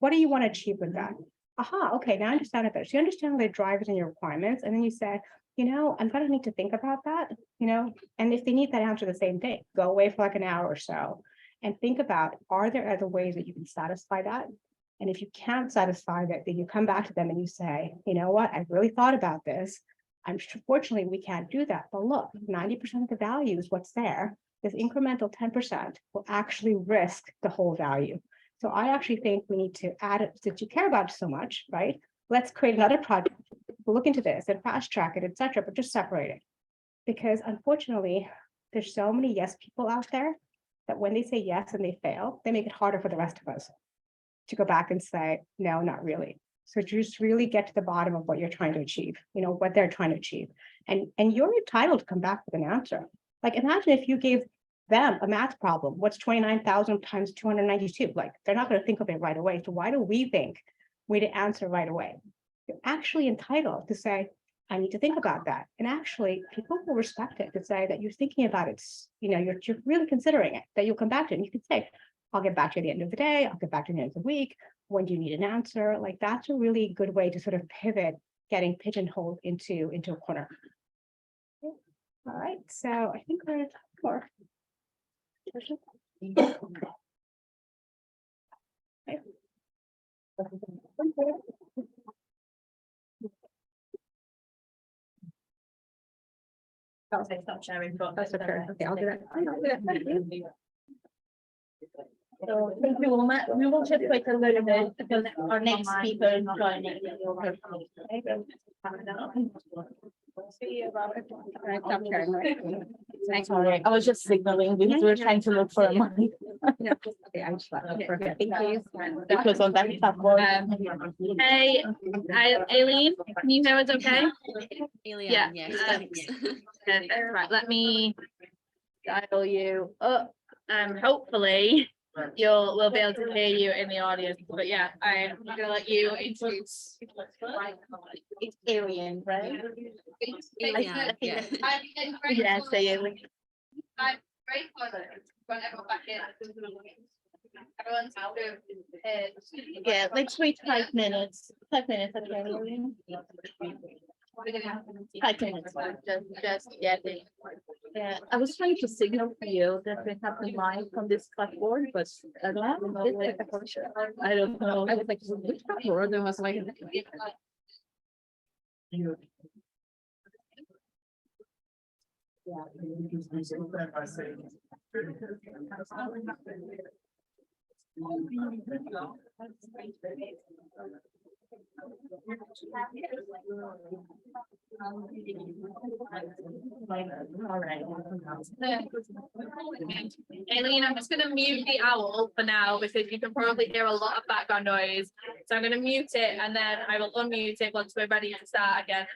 D: What do you want to achieve with that? Aha, okay, now I understand it better. So you understand the drivers and your requirements, and then you say, I'm gonna need to think about that, and if they need that answer the same day, go away for like an hour or so and think about, are there other ways that you can satisfy that? And if you can't satisfy that, then you come back to them and you say, you know what, I really thought about this. Fortunately, we can't do that. But look, 90% of the value is what's there. This incremental 10% will actually risk the whole value. So I actually think we need to add it, since you care about it so much, right? Let's create another project, look into this and fast track it, etc., but just separate it. Because unfortunately, there's so many yes people out there that when they say yes and they fail, they make it harder for the rest of us to go back and say, no, not really. So just really get to the bottom of what you're trying to achieve, what they're trying to achieve. And you're entitled to come back with an answer. Like, imagine if you gave them a math problem, what's 29,000 times 292? Like, they're not going to think of it right away. So why do we think we need to answer right away? You're actually entitled to say, I need to think about that. And actually, people will respect it to say that you're thinking about it, you're really considering it, that you'll come back to it. And you can say, I'll get back to you at the end of the day, I'll get back to you at the end of the week. When do you need an answer? Like, that's a really good way to sort of pivot, getting pigeonholed into a corner. All right, so I think we're at for.
F: I'll say stop sharing, but
D: That's okay. Okay, I'll do that.
C: So thank you, Homa. We will just wait a little bit because our next speaker is joining. Sorry, I was just signaling because we're trying to look for a mic.
D: Okay, I just left. Perfect. Thank you.
C: Because on that platform.
G: Hey, Aileen, can you hear us okay? Yeah.
E: Yes,
G: thanks. Perfect. Right, let me dial you up. Hopefully we'll be able to hear you in the audience. But yeah, I'm gonna let you introduce.
C: It's Irene, right?
E: Yeah, yeah.
C: Yeah, say it.
G: I'm grateful to everyone back in. Everyone's out of
C: Yeah, let's wait 5 minutes. 5 minutes, okay, Irene? 5 minutes, just getting. Yeah, I was trying to signal for you that we have the mic on this platform, but I don't know. I don't know. I was like, which platform? There was like.
G: Aileen, I'm just going to mute the owl for now because you can probably hear a lot of background noise. So I'm going to mute it and then I will unmute it once we're ready to start again.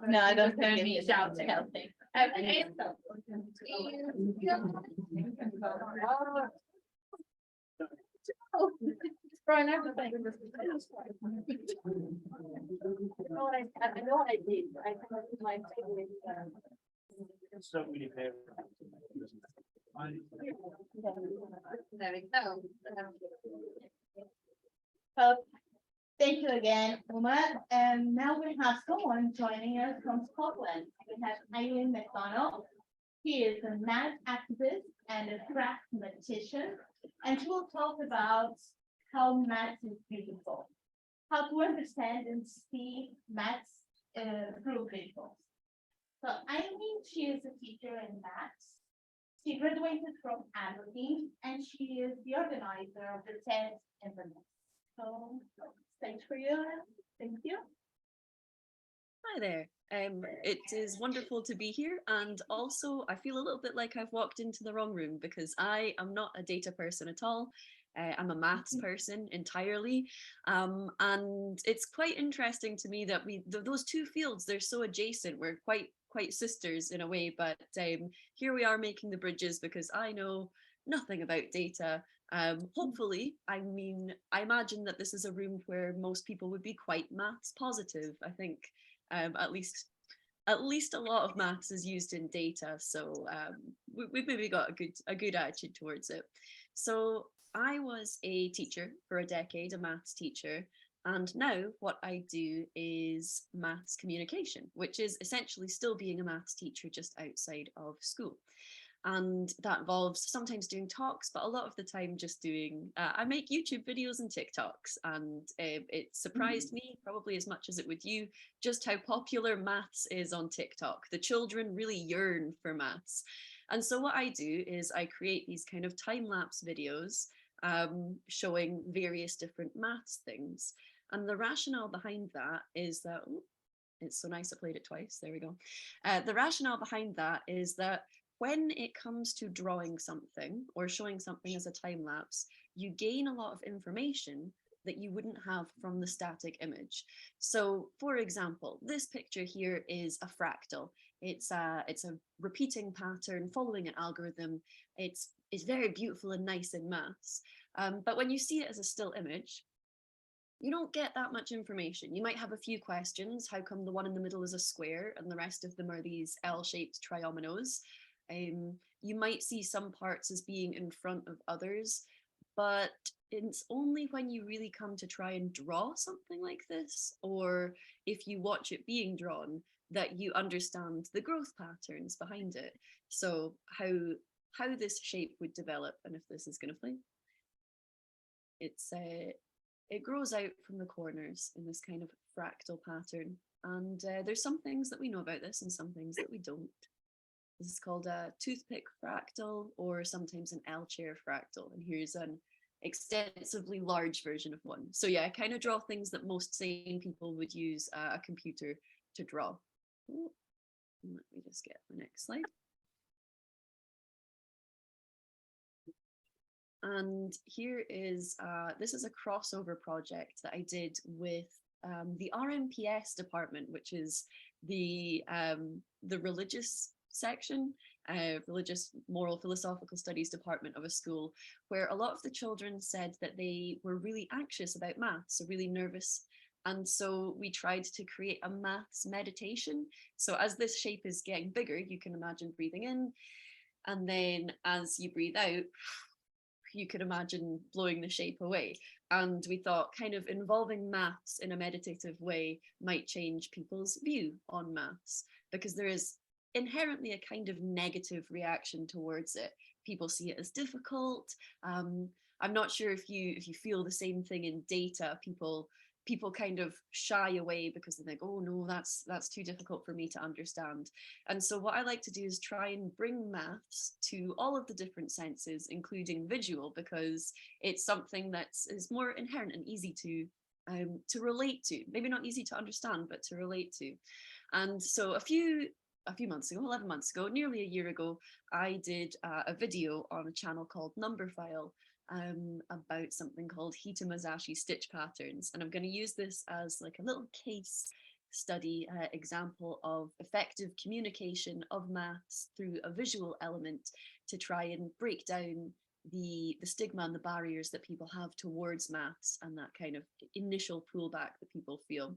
C: No, I don't think
G: Only
C: it's
G: shout to helping. Okay.
A: Throwing everything. I know what I did. I have my favorite.
H: So many there.
G: There we go.
C: Thank you again, Uma. And now we have someone joining us from Scotland. We have Ayilean Macdonald. He is a math activist and a mathematician, and she will talk about how math is beautiful, how to understand and see maths through visuals. So Ayilean, she is a teacher in maths. She graduated from Aberdeen, and she is the organizer of the TED in the North. So thanks for you. Thank you.
I: Hi there. It is wonderful to be here, and also I feel a little bit like I've walked into the wrong room because I am not a data person at all. I'm a maths person entirely, and it's quite interesting to me that those two fields, they're so adjacent. We're quite sisters in a way, but here we are making the bridges because I know nothing about data. Hopefully, I imagine that this is a room where most people would be quite maths positive. I think at least a lot of maths is used in data, so we've maybe got a good attitude towards it. So I was a teacher for a decade, a maths teacher, and now what I do is maths communication, which is essentially still being a maths teacher just outside of school. And that involves sometimes doing talks, but a lot of the time just doing, I make YouTube videos and TikToks, and it surprised me probably as much as it would you, just how popular maths is on TikTok. The children really yearn for maths. And so what I do is I create these kind of time-lapse videos showing various different maths things. And the rationale behind that is that, oh, it's so nice I played it twice, there we go. The rationale behind that is that when it comes to drawing something or showing something as a time lapse, you gain a lot of information that you wouldn't have from the static image. So for example, this picture here is a fractal. It's a repeating pattern following an algorithm. It's very beautiful and nice in maths. But when you see it as a still image, you don't get that much information. You might have a few questions. How come the one in the middle is a square and the rest of them are these L-shaped triominoes? You might see some parts as being in front of others, but it's only when you really come to try and draw something like this, or if you watch it being drawn, that you understand the growth patterns behind it. So how this shape would develop, and if this is going to play. It grows out from the corners in this kind of fractal pattern, and there's some things that we know about this and some things that we don't. This is called a toothpick fractal, or sometimes an L-chair fractal. And here's an extensively large version of one. So yeah, I kind of draw things that most sane people would use a computer to draw. Oh, let me just get the next slide. And here is, this is a crossover project that I did with the RMPS department, which is the religious section, religious moral philosophical studies department of a school, where a lot of the children said that they were really anxious about maths, so really nervous. And so we tried to create a maths meditation. So as this shape is getting bigger, you can imagine breathing in, and then as you breathe out, you could imagine blowing the shape away. And we thought kind of involving maths in a meditative way might change people's view on maths, because there is inherently a kind of negative reaction towards it. People see it as difficult. I'm not sure if you feel the same thing in data. People people kind of shy away because they think, oh no, that's too difficult for me to understand. And so what I like to do is try and bring maths to all of the different senses, including visual, because it's something that is more inherent and easy to relate to. Maybe not easy to understand, but to relate to. And so a few months ago, 11 months ago, nearly a year ago, I did a video on a channel called Numberphile, about something called Hita stitch patterns. And I'm going to use this as like a little case study example of effective communication of maths through a visual element to try and break down the stigma and the barriers that people have towards maths and that kind of initial pullback that people feel.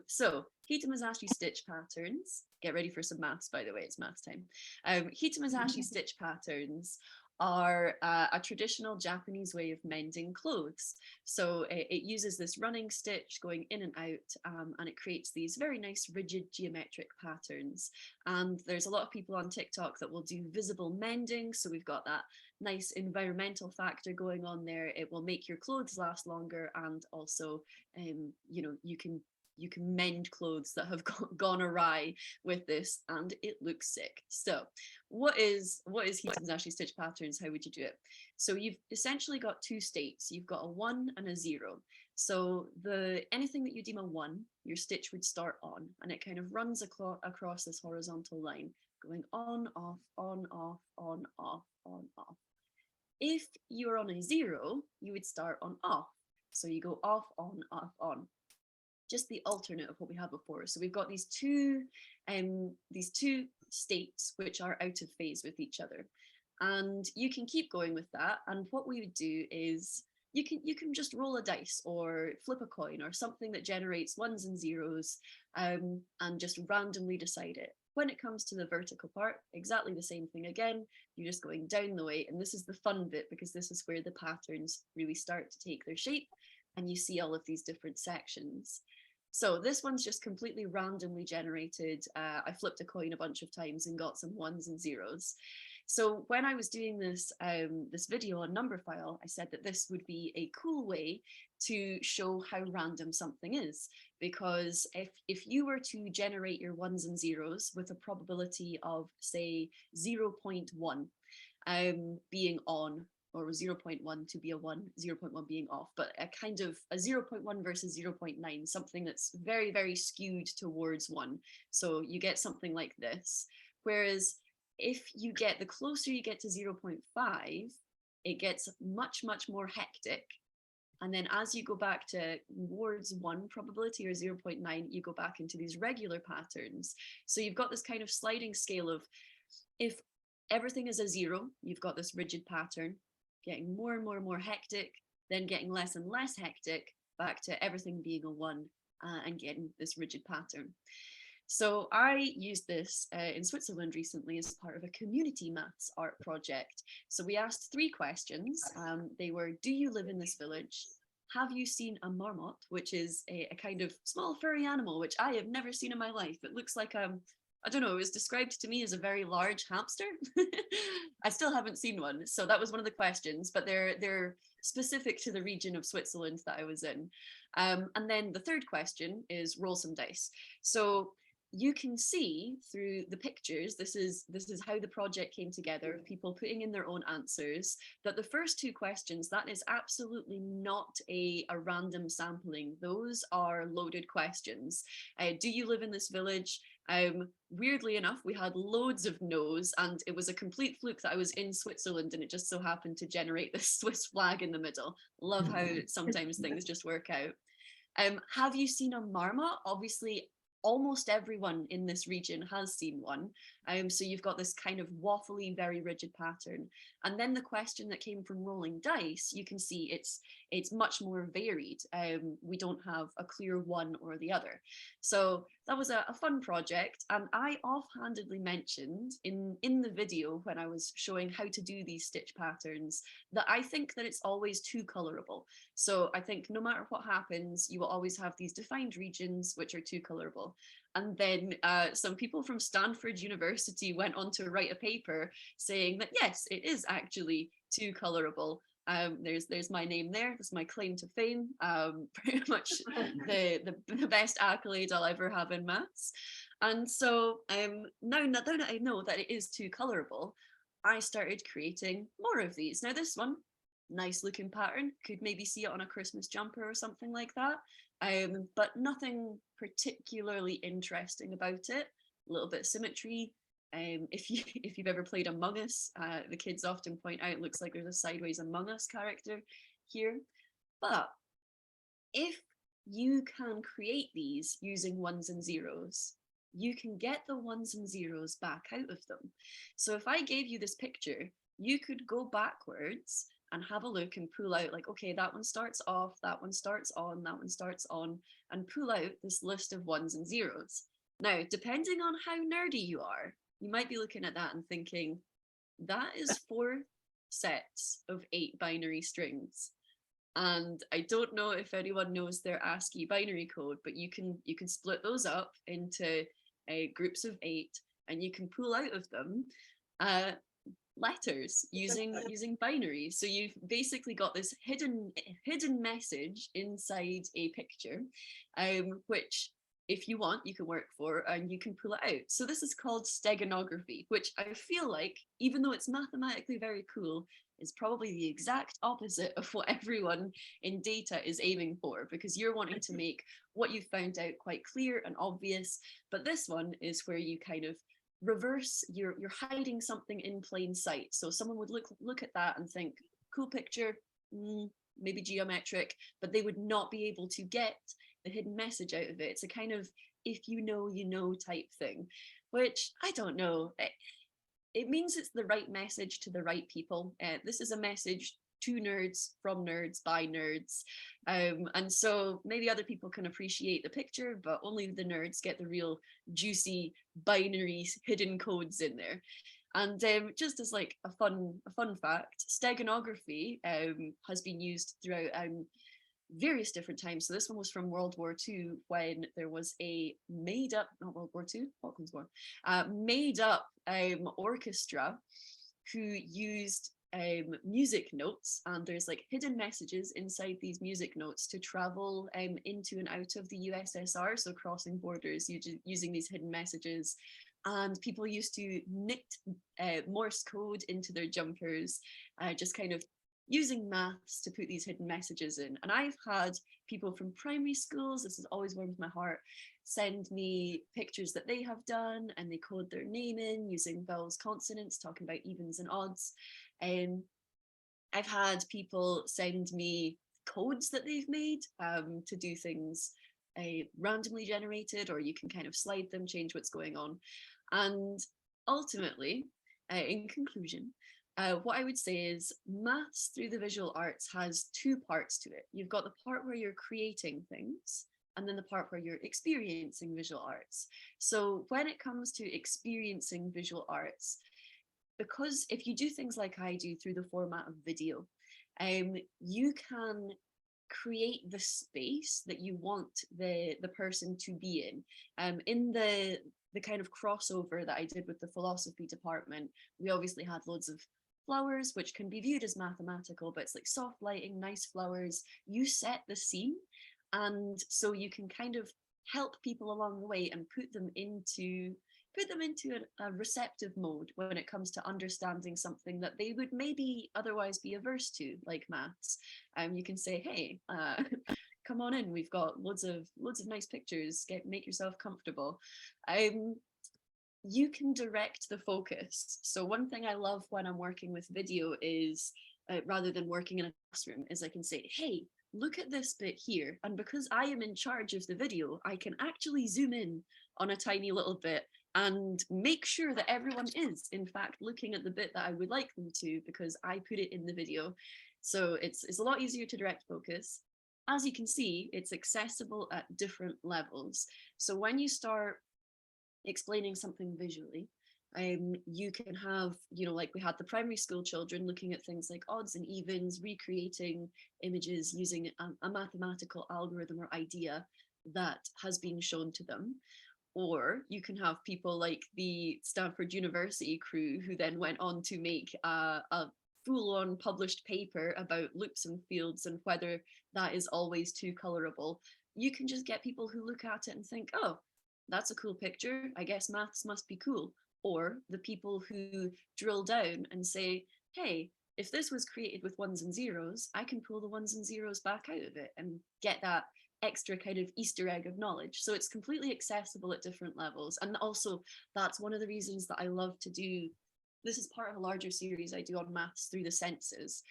I: So Hita stitch patterns, get ready for some maths, by the way, it's maths time. Hita stitch patterns are a traditional Japanese way of mending clothes. So it uses this running stitch going in and out, and it creates these very nice rigid geometric patterns. And there's a lot of people on TikTok that will do visible mending. So we've got that nice environmental factor going on there. It will make your clothes last longer, and also, you know, you can mend clothes that have gone awry with this, and it looks sick. So what is Hita stitch patterns? How would you do it? So you've essentially got two states. You've got a 1 and a 0. So anything that you deem a 1, your stitch would start on, and it kind of runs across this horizontal line, going on, off, on, off, on, off, on, off. If you're on a 0, you would start on off. So you go off, on. Just the alternate of what we had before. So we've got these two states which are out of phase with each other. And you can keep going with that. And what we would do is you can just roll a dice or flip a coin or something that generates 1s and 0s, and just randomly decide it. When it comes to the vertical part, exactly the same thing again. You're just going down the way. And this is the fun bit, because this is where the patterns really start to take their shape and you see all of these different sections. So this one's just completely randomly generated. I flipped a coin a bunch of times and got some 1s and 0s. So when I was doing this this video on Numberphile, I said that this would be a cool way to show how random something is, because if you were to generate your 1s and 0s with a probability of, say, 0.1 being on, or 0.1 to be a 1, 0.1 being off, but a kind of a 0.1 versus 0.9, something that's very, very skewed towards 1. So you get something like this. Whereas if you get, the closer you get to 0.5, it gets much, much more hectic. And then as you go back towards 1 probability or 0.9, you go back into these regular patterns. So you've got this kind of sliding scale of, if everything is a 0, you've got this rigid pattern, getting more and more and more hectic, then getting less and less hectic, back to everything being a 1, and getting this rigid pattern. So I used this in Switzerland recently as part of a community maths art project. So we asked 3 questions. They were, do you live in this village? Have you seen a marmotte, which is a kind of small furry animal, which I have never seen in my life. It looks like I don't know, it was described to me as a very large hamster. I still haven't seen one. So that was one of the questions, but they're specific to the region of Switzerland that I was in. And then the third question is roll some dice. So you can see through the pictures, this is how the project came together, people putting in their own answers, that the first 2 questions, that is absolutely not a random sampling. Those are loaded questions. Do you live in this village? Weirdly enough, we had loads of no's, and it was a complete fluke that I was in Switzerland and it just so happened to generate this Swiss flag in the middle. Love how sometimes things just work out. Have you seen a marmot? Obviously, almost everyone in this region has seen one. So you've got this kind of waffly, very rigid pattern. And then the question that came from rolling dice, you can see it's much more varied. We don't have a clear one or the other. So that was a fun project. And I offhandedly mentioned in the video when I was showing how to do these stitch patterns that I think that it's always too colorable. So I think no matter what happens, you will always have these defined regions which are too colorable. And then some people from Stanford University went on to write a paper saying that, yes, it is actually too colorable. There's my name there. That's my claim to fame. Pretty much the best accolade I'll ever have in maths. And so now that I know that it is too colorable, I started creating more of these. Now this one, nice looking pattern, could maybe see it on a Christmas jumper or something like that. But nothing particularly interesting about it. A little bit of symmetry. If you've ever played Among Us, the kids often point out it looks like there's a sideways Among Us character here. But if you can create these using ones and zeros, you can get the ones and zeros back out of them. So if I gave you this picture, you could go backwards and have a look and pull out like, okay, that one starts off, that one starts on, that one starts on, and pull out this list of ones and zeros. Now, depending on how nerdy you are, you might be looking at that and thinking, that is 4 sets of 8 binary strings. And I don't know if anyone knows their ASCII binary code, but you can split those up into groups of 8, and you can pull out of them letters using binary. So you've basically got this hidden message inside a picture, which if you want, you can work for and you can pull it out. So this is called steganography, which I feel like, even though it's mathematically very cool, is probably the exact opposite of what everyone in data is aiming for, because you're wanting to make what you found out quite clear and obvious. But this one is where you kind of reverse, you're hiding something in plain sight. So someone would look at that and think, cool picture, maybe geometric, but they would not be able to get the hidden message out of it. It's a kind of if you know type thing, which I don't know. It means it's the right message to the right people. This is a message to nerds, from nerds, by nerds. And so maybe other people can appreciate the picture, but only the nerds get the real juicy binary hidden codes in there. And just as like a fun fact, steganography has been used throughout various different times. So this one was from World War II, when there was a made up, not World War II, Falklands War, made up orchestra who used music notes, and there's like hidden messages inside these music notes to travel into and out of the USSR, so crossing borders using these hidden messages. And people used to knit Morse code into their jumpers, just kind of using maths to put these hidden messages in. And I've had people from primary schools, this has always warmed my heart, send me pictures that they have done, and they code their name in using vowels, consonants, talking about evens and odds. I've had people send me codes that they've made to do things randomly generated, or you can kind of slide them, change what's going on. And ultimately, in conclusion, what I would say is maths through the visual arts has 2 parts to it. You've got the part where you're creating things, and then the part where you're experiencing visual arts. So when it comes to experiencing visual arts, because if you do things like I do through the format of video, you can create the space that you want the person to be in. In the kind of crossover that I did with the philosophy department, we obviously had loads of flowers, which can be viewed as mathematical, but it's like soft lighting, nice flowers. You set the scene, and so you can kind of help people along the way and put them into a receptive mode when it comes to understanding something that they would maybe otherwise be averse to, like maths. You can say, hey, come on in, we've got loads of nice pictures, make yourself comfortable. You can direct the focus. So one thing I love when I'm working with video is, rather than working in a classroom, is I can say, hey, look at this bit here. And because I am in charge of the video, I can actually zoom in on a tiny little bit and make sure that everyone is, in fact, looking at the bit that I would like them to, because I put it in the video. So it's a lot easier to direct focus. As you can see, it's accessible at different levels. So when you start explaining something visually, you can have, like we had the primary school children looking at things like odds and evens, recreating images using a mathematical algorithm or idea that has been shown to them. Or you can have people like the Stanford University crew who then went on to make a full-on published paper about loops and fields and whether that is always too colorable. You can just get people who look at it and think, oh, that's a cool picture, I guess maths must be cool. Or the people who drill down and say, hey, if this was created with ones and zeros, I can pull the ones and zeros back out of it and get that extra kind of Easter egg of knowledge. So it's completely accessible at different levels. And also that's one of the reasons that I love to do, this is part of a larger series I do on maths through the senses,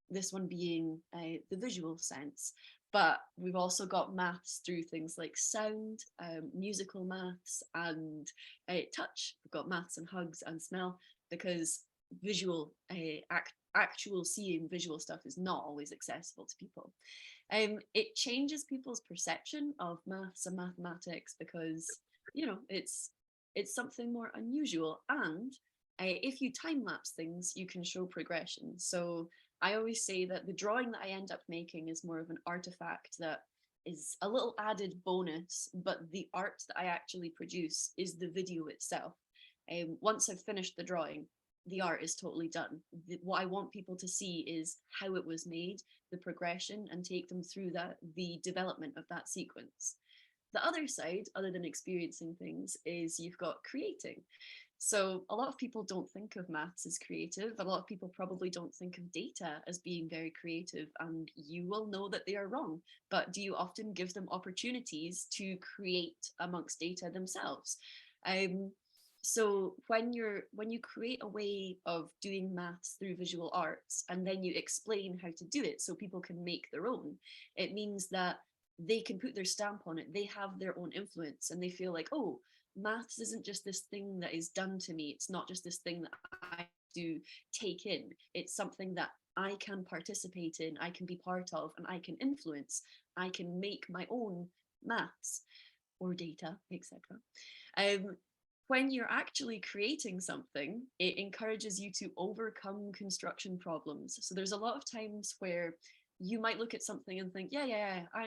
I: this one being the visual sense. But we've also got maths through things like sound, musical maths, and touch. We've got maths and hugs and smell, because visual, actual seeing visual stuff is not always accessible to people. It changes people's perception of maths and mathematics because, you know, it's something more unusual. And if you time lapse things, you can show progression. So I always say that the drawing that I end up making is more of an artifact that is a little added bonus, but the art that I actually produce is the video itself. Once I've finished the drawing, the art is totally done. What I want people to see is how it was made, the progression, and take them through the development of that sequence. The other side, other than experiencing things, is you've got creating. So a lot of people don't think of maths as creative. A lot of people probably don't think of data as being very creative, and you will know that they are wrong. But do you often give them opportunities to create amongst data themselves? So when you create a way of doing maths through visual arts, and then you explain how to do it so people can make their own, it means that they can put their stamp on it. They have their own influence, and they feel like, oh, maths isn't just this thing that is done to me. It's not just this thing that I do take in. It's something that I can participate in, I can be part of, and I can influence. I can make my own maths or data, etc. When you're actually creating something, it encourages you to overcome construction problems. So there's a lot of times where you might look at something and think, yeah, I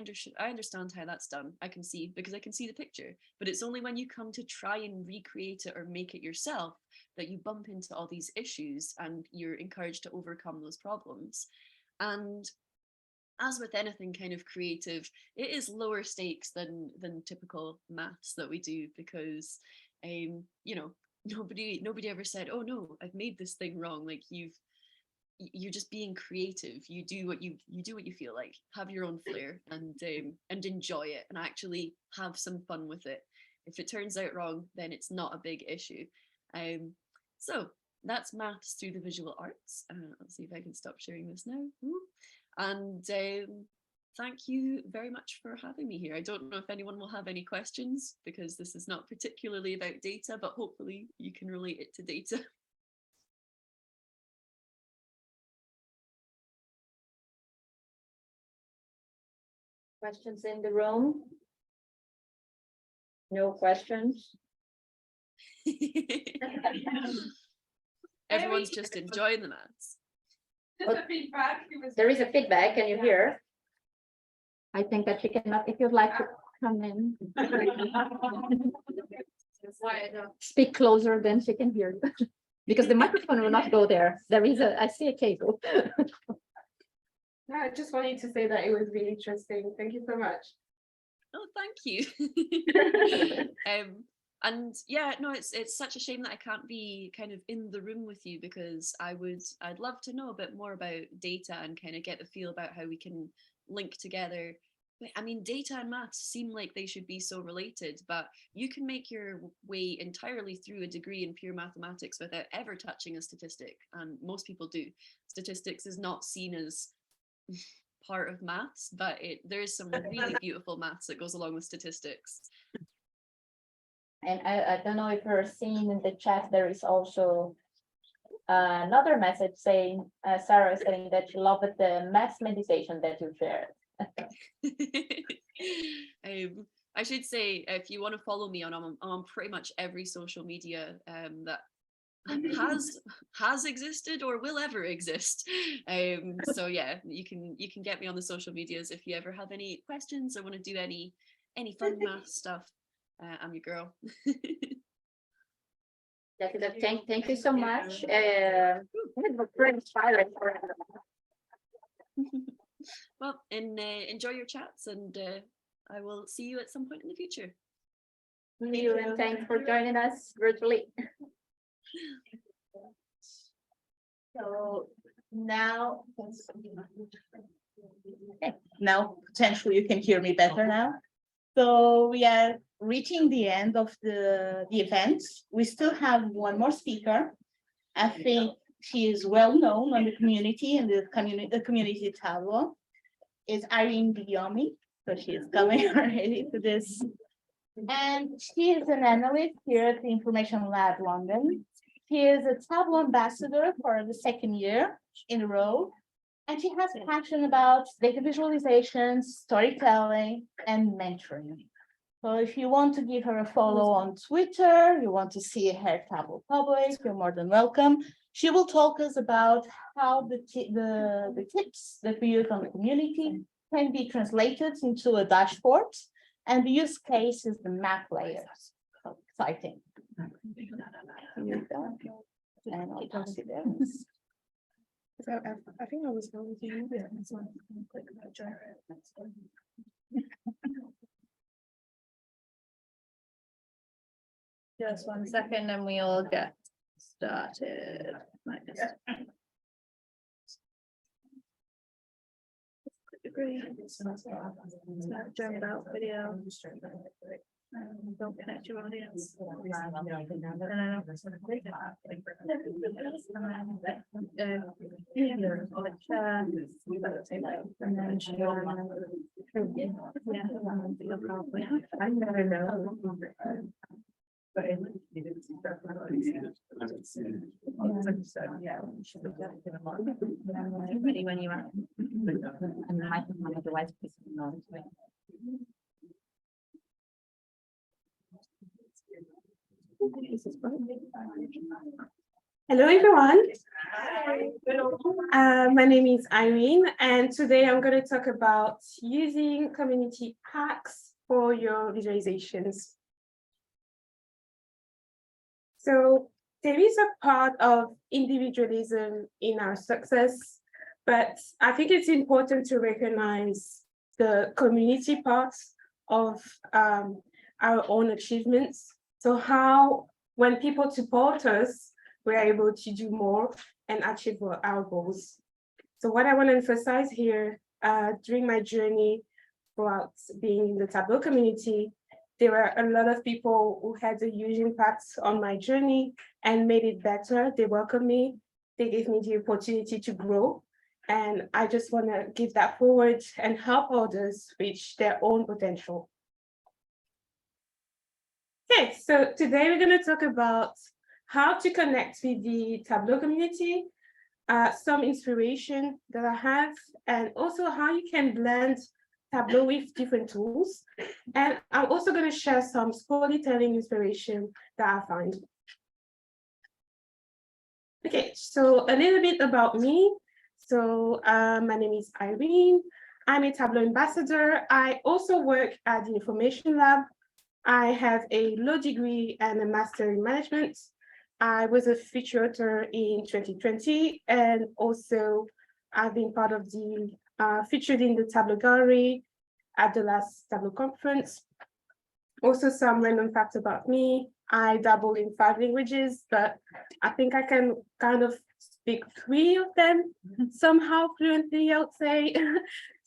I: understand how that's done. I can see, because I can see the picture. But it's only when you come to try and recreate it or make it yourself that you bump into all these issues, and you're encouraged to overcome those problems. And as with anything kind of creative, it is lower stakes than typical maths that we do, because you know, nobody ever said, oh no, I've made this thing wrong. Like, you're just being creative. You do what you feel like. Have your own flair, and enjoy it, and actually have some fun with it. If it turns out wrong, then it's not a big issue. So that's maths through the visual arts. Let's see if I can stop sharing this now. And thank you very much for having me here. I don't know if anyone will have any questions, because this is not particularly about data, but hopefully you can relate it to data.
A: Questions in the room? No questions?
I: Everyone's just enjoying the maths.
A: There is a feedback. Can you hear? I think that she cannot, if you'd like to come in. Speak closer, then she can hear you. Because the microphone will not go there. I see a cable.
J: No, I just wanted to say that it was really interesting. Thank you so much.
I: Oh, thank you. And yeah, no, it's such a shame that I can't be kind of in the room with you, because I'd love to know a bit more about data and kind of get the feel about how we can link together. I mean, data and maths seem like they should be so related, but you can make your way entirely through a degree in pure mathematics without ever touching a statistic, and most people do. Statistics is not seen as part of maths, but there is some really beautiful maths that goes along with statistics.
A: And I don't know if you're seeing in the chat, there is also another message saying, Sarah is saying that she loved the maths meditation that you shared.
I: I should say, if you want to follow me I'm on pretty much every social media that has existed or will ever exist. So yeah, you can get me on the social medias if you ever have any questions or want to do any fun math stuff. I'm your girl.
A: Thank you so much. Very inspiring.
I: Well, enjoy your chats, and I will see you at some point in the future.
A: Thank you, and thanks for joining us virtually.
C: So now. Okay, now potentially you can hear me better now. So we are reaching the end of the event. We still have one more speaker. I think she is well known on the community and the community Tableau. Is Irene Diomi. So she is coming already to this. And she is an analyst here at the Information Lab London. She is a Tableau ambassador for the second year in a row. And she has passion about data visualizations, storytelling, and mentoring. So if you want to give her a follow on Twitter, you want to see her Tableau public, you're more than welcome. She will talk us about how the tips that we use on the community can be translated into a dashboard. And the use case is the map layers. So exciting. And I'll pass it there.
J: I think I was going to use it.
A: Just 1 second and we'll get started. Might just- Jump out video. Don't connect your audience. I never know. Ready when you are. And the microphone otherwise.
J: Hello, everyone. My name is Irene, and today I'm going to talk about using community hacks for your visualizations. So there is a part of individualism in our success, but I think it's important to recognize the community part of our own achievements. So how, when people support us, we're able to do more and achieve our goals. So what I want to emphasize here, during my journey throughout being in the Tableau community, there were a lot of people who had a huge impact on my journey and made it better. They welcomed me. They gave me the opportunity to grow. And I just want to give that forward and help others reach their own potential. Okay, so today we're going to talk about how to connect with the Tableau community, some inspiration that I have, and also how you can blend Tableau with different tools. And I'm also going to share some storytelling inspiration that I find. Okay, so a little bit about me. So my name is Irene. I'm a Tableau ambassador. I also work at the Information Lab. I have a law degree and a master in management. I was a feature author in 2020, and also I've been part of the featured in the Tableau gallery at the last Tableau conference. Also, some random facts about me. I dabble in 5 languages, but I think I can kind of speak 3 of them somehow fluently, I would say.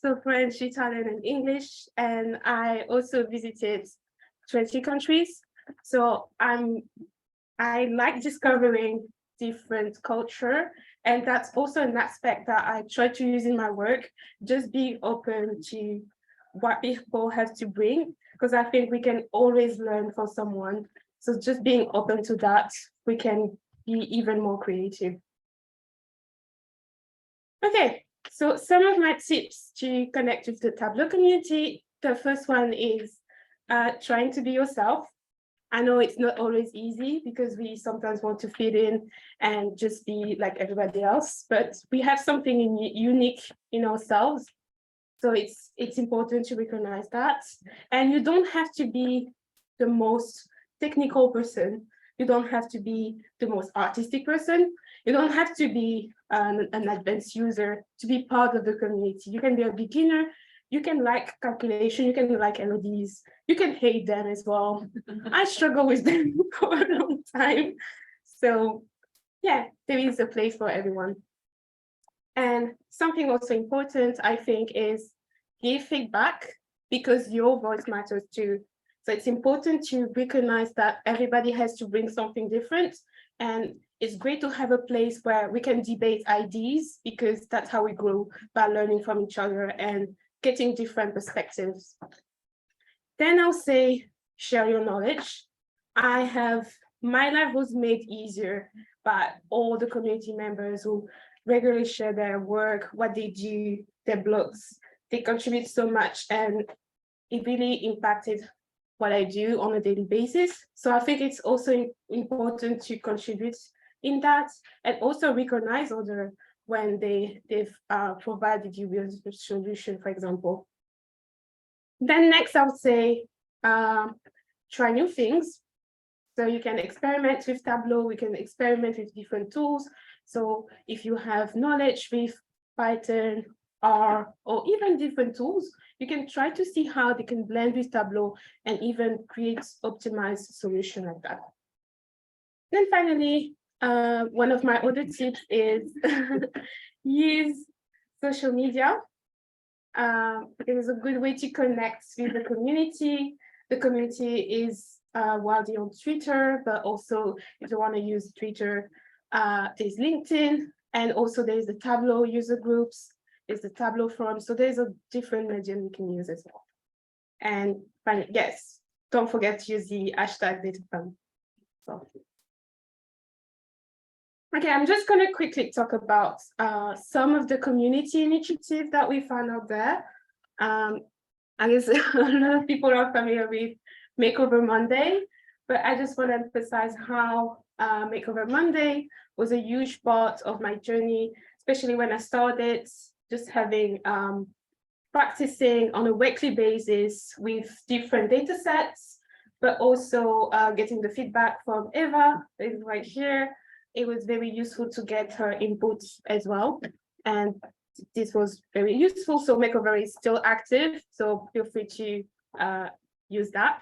J: So French, Italian, and English. And I also visited 20 countries. So I like discovering different culture. And that's also an aspect that I try to use in my work, just being open to what people have to bring, because I think we can always learn from someone. So just being open to that, we can be even more creative. Okay, so some of my tips to connect with the Tableau community. The first one is trying to be yourself. I know it's not always easy because we sometimes want to fit in and just be like everybody else, but we have something unique in ourselves. So it's important to recognize that. And you don't have to be the most technical person You don't have to be the most artistic person. You don't have to be an advanced user to be part of the community. You can be a beginner. You can like calculation. You can like LODs. You can hate them as well. I struggle with them for a long time. So yeah, there is a place for everyone. And something also important, I think, is give feedback, because your voice matters too. So it's important to recognize that everybody has to bring something different. And it's great to have a place where we can debate ideas, because that's how we grow, by learning from each other and getting different perspectives. Then I'll say, share your knowledge. My life was made easier by all the community members who regularly share their work, what they do, their blogs. They contribute so much, and it really impacted what I do on a daily basis. So I think it's also important to contribute in that, and also recognize others when they've provided you with a solution, for example. Then next, I would say, try new things. So you can experiment with Tableau, we can experiment with different tools. So if you have knowledge with Python, R, or even different tools, you can try to see how they can blend with Tableau and even create optimized solution like that. Then finally, one of my other tips is use social media. It is a good way to connect with the community. The community is widely on Twitter, but also if you want to use Twitter, there's LinkedIn, and also there's the Tableau user groups, there's the Tableau forum. So there's a different medium you can use as well. And finally, yes, don't forget to use the hashtag #DataFam. So. Okay, I'm just going to quickly talk about some of the community initiatives that we found out there. I guess a lot of people are familiar with Makeover Monday, but I just want to emphasize how Makeover Monday was a huge part of my journey, especially when I started just having practicing on a weekly basis with different data sets, but also getting the feedback from Eva, is right here. It was very useful to get her input as well. And this was very useful. So Makeover is still active, so feel free to use that.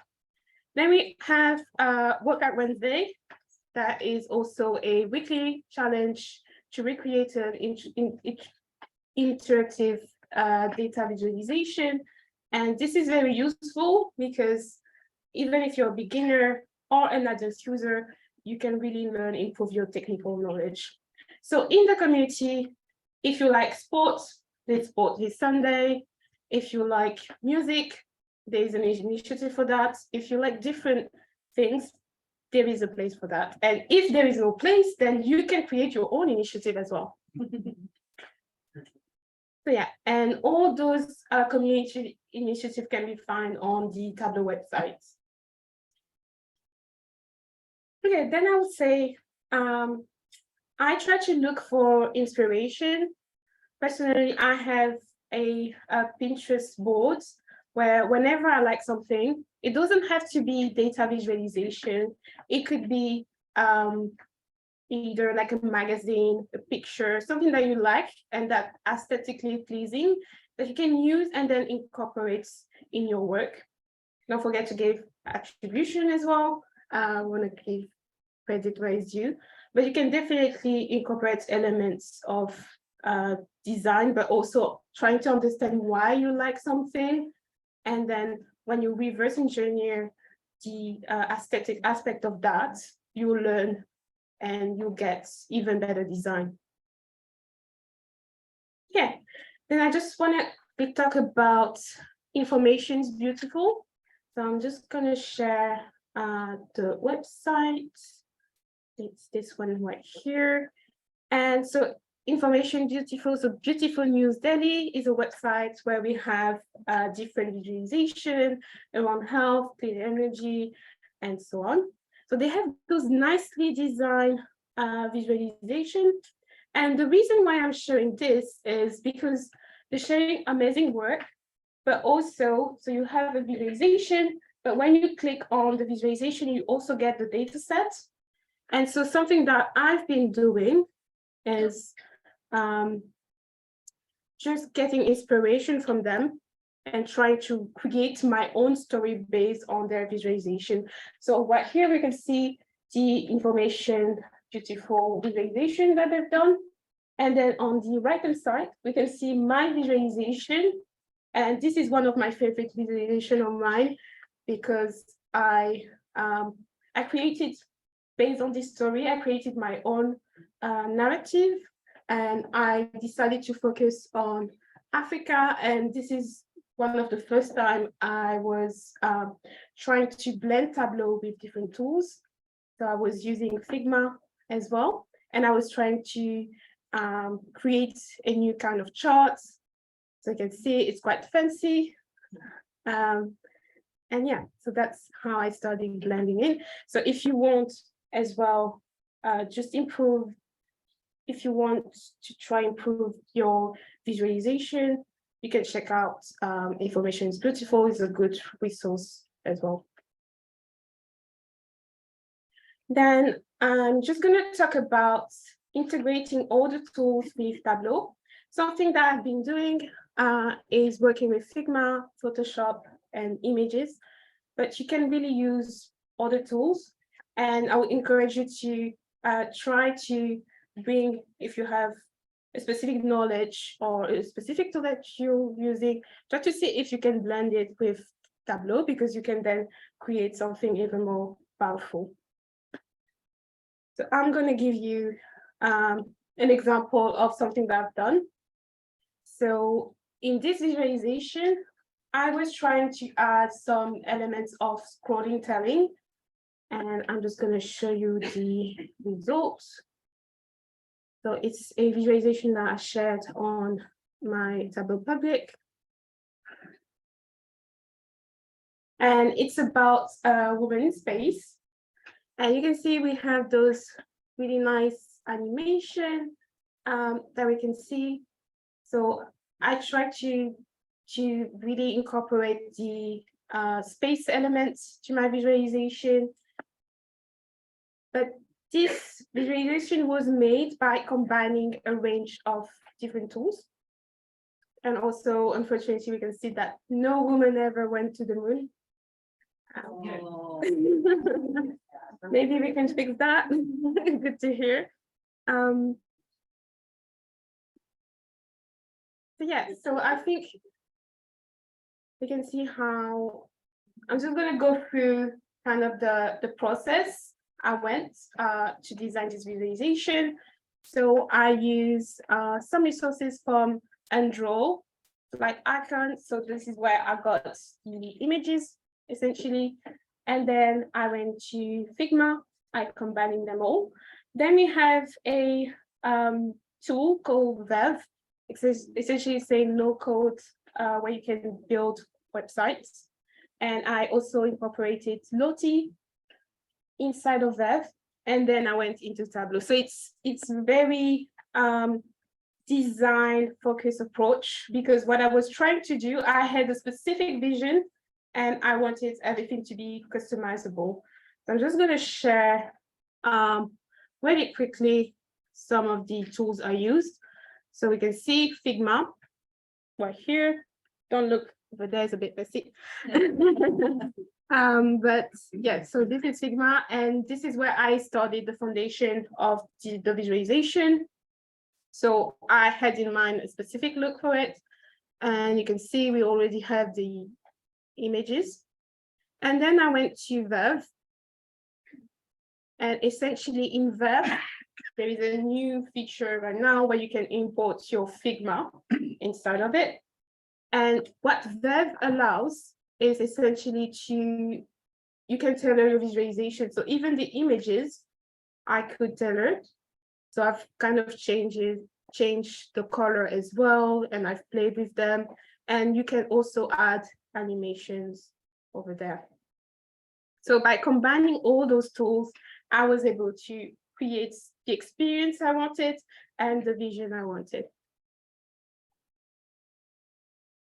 J: Then we have Workout Wednesday. That is also a weekly challenge to recreate an interactive data visualization. And this is very useful because even if you're a beginner or an advanced user, you can really learn, improve your technical knowledge. So in the community, if you like sports, there's Sport this Sunday. If you like music, there is an initiative for that. If you like different things, there is a place for that. And if there is no place, then you can create your own initiative as well. So yeah, and all those community initiatives can be found on the Tableau website. Okay, then I would say, I try to look for inspiration. Personally, I have a Pinterest board where whenever I like something, it doesn't have to be data visualization. It could be either like a magazine, a picture, something that you like and that aesthetically pleasing that you can use and then incorporate in your work. Don't forget to give attribution as well. I want to give credit where it's due, but you can definitely incorporate elements of design, but also trying to understand why you like something. And then when you reverse engineer the aesthetic aspect of that, you will learn and you'll get even better design. Yeah, then I just want to talk about information is beautiful. So I'm just going to share the website. It's this one right here. And so information beautiful. So Beautiful News Daily is a website where we have different visualization around health, clean energy, and so on. So they have those nicely designed visualization. And the reason why I'm sharing this is because they're sharing amazing work, but also, so you have a visualization, but when you click on the visualization, you also get the data set. And so something that I've been doing is just getting inspiration from them and trying to create my own story based on their visualization. So right here we can see the information, beautiful visualization that they've done. And then on the right-hand side, we can see my visualization. And this is one of my favorite visualization of mine because I created, based on this story, I created my own narrative, and I decided to focus on Africa. And this is one of the first time I was trying to blend Tableau with different tools. So I was using Figma as well, and I was trying to create a new kind of chart. So you can see it's quite fancy. And yeah, so that's how I started blending in. So if you want as well, just improve, if you want to try improve your visualization, you can check out Information is Beautiful. It's a good resource as well. Then I'm just going to talk about integrating all the tools with Tableau. Something that I've been doing is working with Figma, Photoshop, and images, but you can really use other tools. And I would encourage you to try to bring, if you have a specific knowledge or a specific tool that you're using, try to see if you can blend it with Tableau, because you can then create something even more powerful. So I'm going to give you an example of something that I've done. So in this visualization, I was trying to add some elements of scrolling telling, and I'm just going to show you the results. So it's a visualization that I shared on my Tableau public. And it's about a woman in space. And you can see we have those really nice animation that we can see. So I try to really incorporate the space elements to my visualization. But this visualization was made by combining a range of different tools. And also, unfortunately, we can see that no woman ever went to the moon.
B: Oh.
J: Maybe we can fix that. Good to hear. So yeah, so I think we can see how I'm just going to go through kind of the process I went to design this visualization. So I use some resources from Android, like Icon. So this is where I got the images essentially. And then I went to Figma, I combining them all. Then we have a tool called Vev. It's essentially saying no code where you can build websites. And I also incorporated Lottie inside of Vev. And then I went into Tableau. So it's very design focused approach, because what I was trying to do, I had a specific vision and I wanted everything to be customizable. So I'm just going to share really quickly some of the tools I used. So we can see Figma right here. Don't look over there, it's a bit messy. But yeah, so this is Figma, and this is where I started the foundation of the visualization. So I had in mind a specific look for it, and you can see we already have the images. And then I went to Vev, and essentially in Vev, there is a new feature right now where you can import your Figma inside of it. And what Vev allows is essentially you can tailor your visualization. So even the images, I could tailor. So I've kind of changed the color as well, and I've played with them. And you can also add animations over there. So by combining all those tools, I was able to create the experience I wanted and the vision I wanted.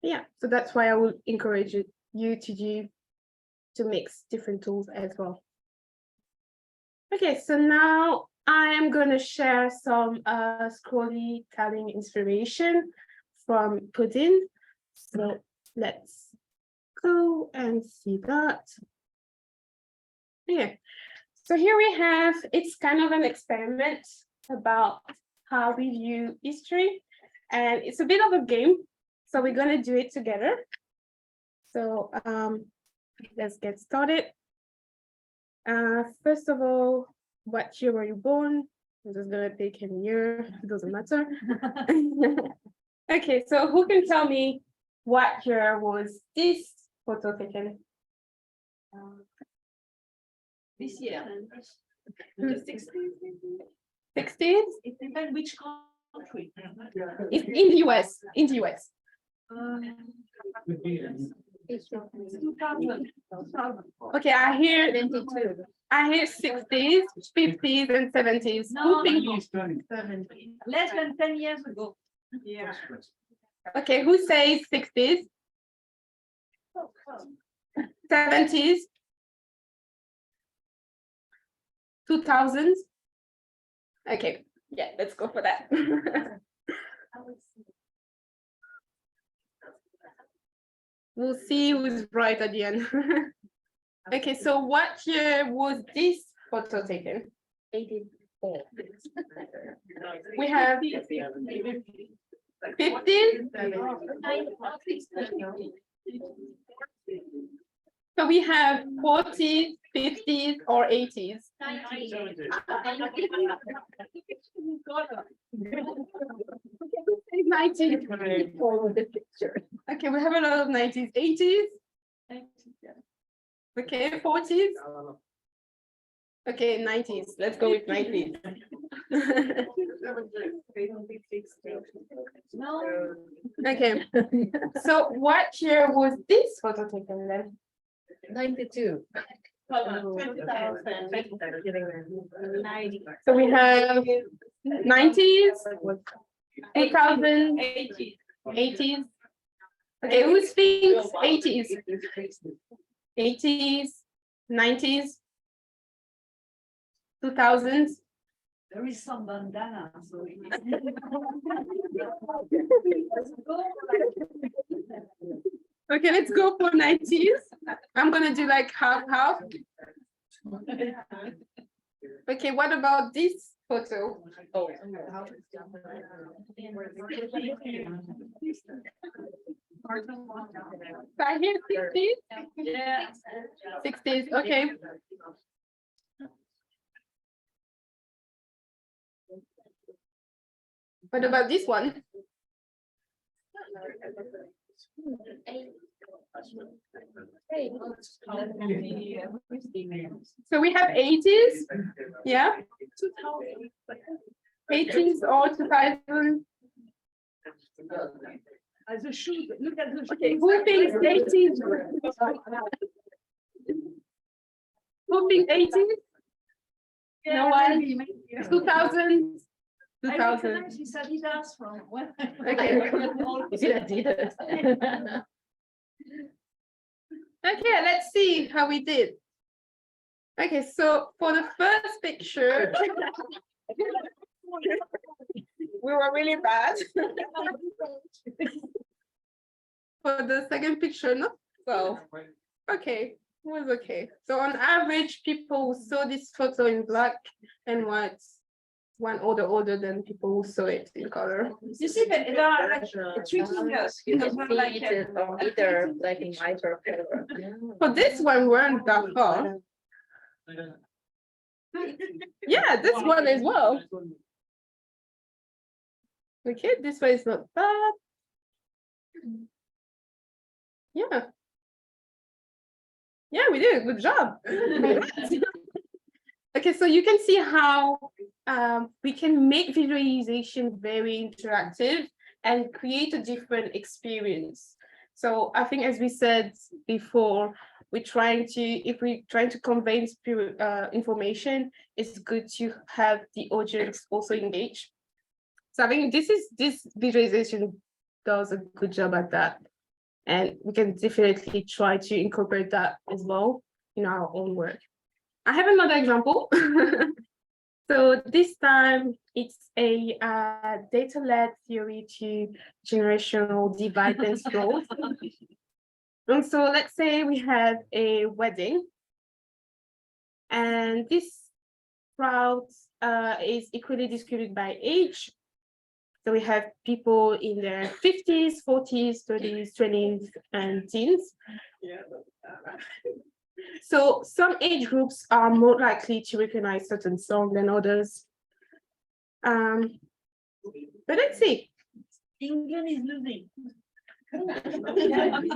J: Yeah, so that's why I would encourage you to mix different tools as well. Okay, so now I am going to share some storytelling inspiration from Pudding. So let's go and see that. Yeah. So here we have, it's kind of an experiment about how we view history, and it's a bit of a game. So we're going to do it together. So let's get started. First of all, what year were you born? I'm just gonna take any year, it doesn't matter. Okay, so who can tell me what year was this photo taken?
B: This year.
J: Hmm.
B: The 60s.
J: 60s?
B: It depends which country.
J: It's in the US, in the US.
B: 2000.
J: Okay, I hear 60s, 50s, and 70s.
B: No,
J: Who thinks?
B: less than 10 years ago. Yeah.
J: Okay, who says 60s? 70s? 2000s? Okay, yeah, let's go for that. We'll see who's right at the end. Okay, so what year was this photo taken? 84. We have 50s. So we have 40s, 50s, or 80s. 90s. Okay, we have a lot of 90s, 80s. Okay, 40s. Okay, 90s. Let's go with 90s. Okay. So what year was this photo taken then?
A: 92.
J: So we have 90s, 2000, 80s. Okay, who thinks 80s? 80s, 90s, 2000s.
B: There is some bandana, so.
J: Okay, let's go for 90s. I'm gonna do like half. Okay, what about this photo? So I hear 60s.
B: Yeah.
J: 60s, okay. What about this one? So we have 80s, yeah? 80s or 2000.
B: As a shoe, look at the.
J: Okay, who thinks 80s? Who thinks 80s? No one? 2000? 2000.
B: She's Adidas from.
J: Okay. Okay, let's see how we did. Okay, so for the first picture, we were really bad. For the second picture, not so. Okay, it was okay. So on average, people who saw this photo in black and white one older than people who saw it in color.
B: You see that there are like tricking us.
A: You
B: because
A: can
B: we're like,
A: see it on either black and white or color.
J: For this one, weren't that far. Yeah, this one as well. Okay, this one is not bad. Yeah. Yeah, we did a good job. Okay, so you can see how we can make visualization very interactive and create a different experience. So I think, as we said before, if we're trying to convey information, it's good to have the audience also engage. So I think this visualization does a good job at that. And we can definitely try to incorporate that as well in our own work. I have another example. So this time it's a data-led theory to generational divide and growth. And so let's say we have a wedding, and this crowd is equally distributed by age. So we have people in their 50s, 40s, 30s, 20s, and teens. So some age groups are more likely to recognize certain songs than others. But let's see.
F: England is losing.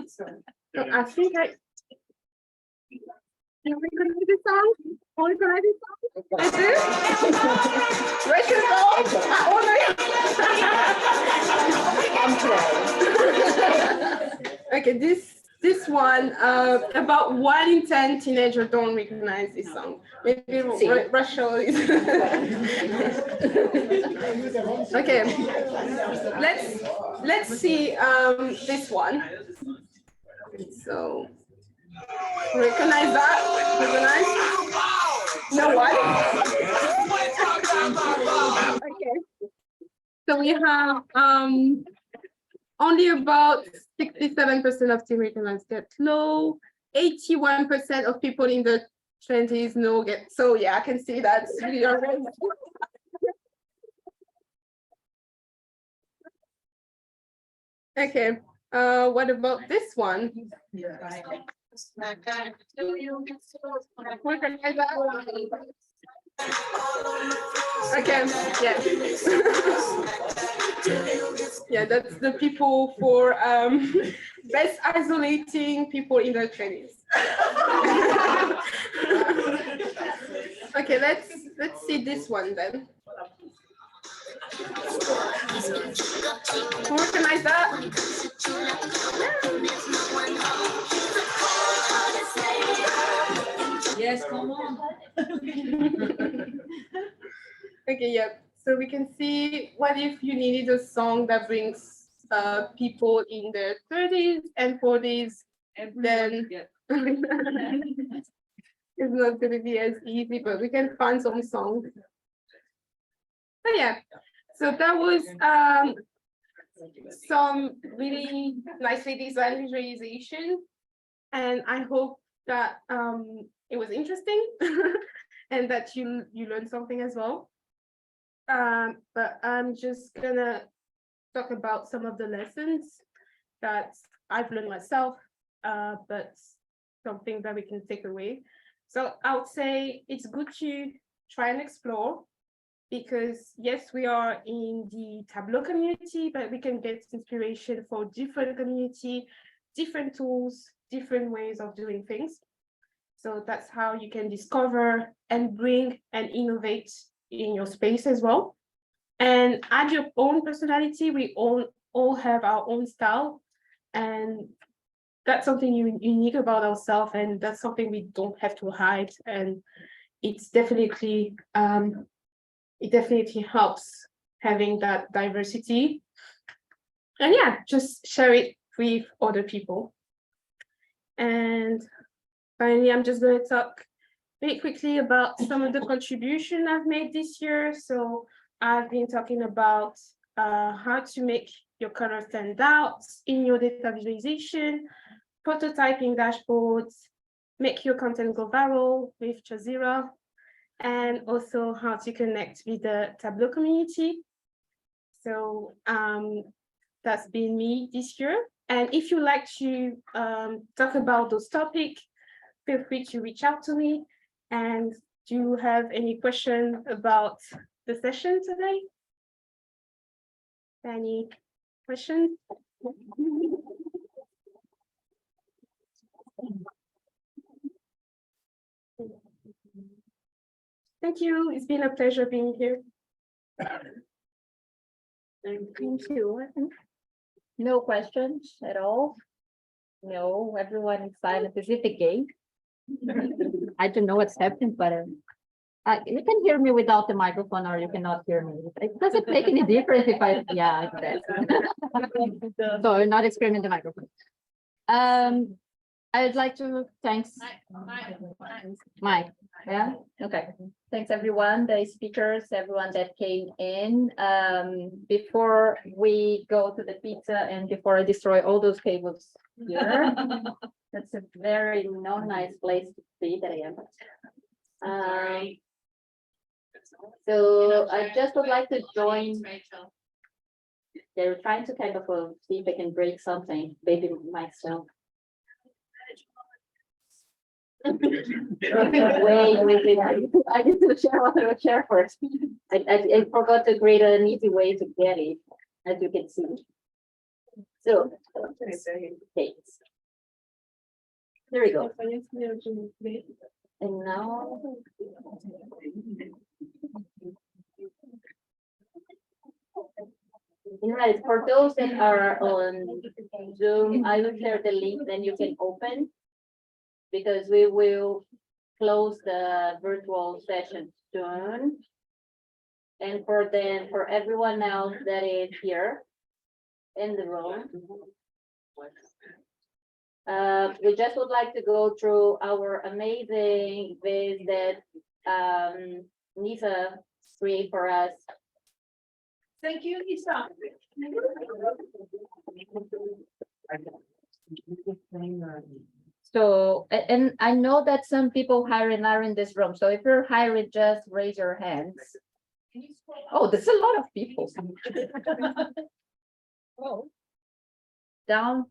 J: So I think I can recognize this song. Can recognize this song? I do. Where should I go? Okay, this one, about 1 in 10 teenagers don't recognize this song. Maybe Russia is. Okay, let's see this one. So recognize that? Recognize? No one? Okay. So we have only about 67% of team recognize Get Low, 81% of people in the 20s know Get. So yeah, I can see that. Okay, what about this one? Okay, yeah. Yeah, that's the people for best isolating people in their 20s. Okay, let's see this one then. Recognize that?
B: Yes, come on.
J: Okay, yeah. So we can see, what if you needed a song that brings people in their 30s and 40s, then it's not going to be as easy, but we can find some songs. But yeah, so that was some really nicely designed visualization, and I hope that it was interesting and that you learned something as well. But I'm just gonna talk about some of the lessons that I've learned myself, but something that we can take away. So I would say it's good to try and explore, because yes, we are in the Tableau community, but we can get inspiration for different community, different tools, different ways of doing things. So that's how you can discover and bring and innovate in your space as well. And add your own personality. We all have our own style, and that's something unique about ourselves, and that's something we don't have to hide. And it's definitely it definitely helps having that diversity. And yeah, just share it with other people. And finally, I'm just going to talk very quickly about some of the contribution I've made this year. So I've been talking about how to make your color stand out in your data visualization, prototyping dashboards, make your content go viral with Chazira, and also how to connect with the Tableau community. So that's been me this year. And if you like to talk about those topics, feel free to reach out to me. And do you have any questions about the session today? Any questions? Thank you. It's been a pleasure being here.
A: Thank you. No questions at all? No, everyone is silent as if a game. I don't know what's happening, but you can hear me without the microphone, or you cannot hear me. It doesn't make any difference if yeah, exactly. So you're not experiencing the microphone. I'd like to thanks Mike. Yeah, okay. Thanks everyone, the speakers, everyone that came in. Before we go to the pizza and before I destroy all those cables here. That's a very not nice place to be that I am. So I just would like to join. They're trying to kind of see if I can break something, maybe myself. Wait, I need to share what I would share first. I forgot to create an easy way to get it, as you can see. So, okay. There we go. And now. Right, for those that are on Zoom, I will share the link, then you can open. Because we will close the virtual session soon. And for everyone else that is here in the room. We just would like to go through our amazing viz that Nisa created for us.
F: Thank you, Lisa.
A: So, and I know that some people hiring are in this room. So if you're hiring, just raise your hands. Oh, there's a lot of people. Oh. Down.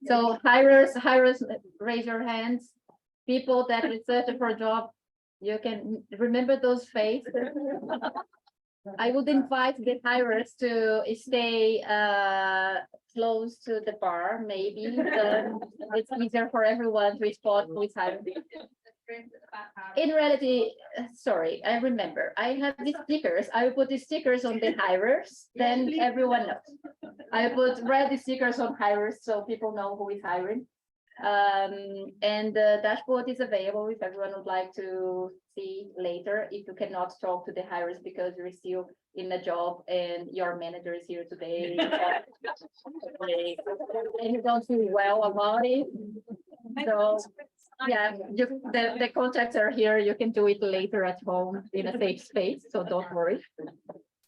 A: So hirers, raise your hands. People that are searching for a job, you can remember those faces. I would invite the hirers to stay close to the bar, maybe. It's easier for everyone to spot who is hiring. In reality, sorry, I remember. I have these stickers. I put the stickers on the hirers, then everyone knows. I put red stickers on hirers so people know who is hiring. And the dashboard is available if everyone would like to see later. If you cannot talk to the hirers because you're still in a job and your manager is here today and you don't feel well about it. So yeah, the contacts are here. You can do it later at home in a safe space, so don't worry.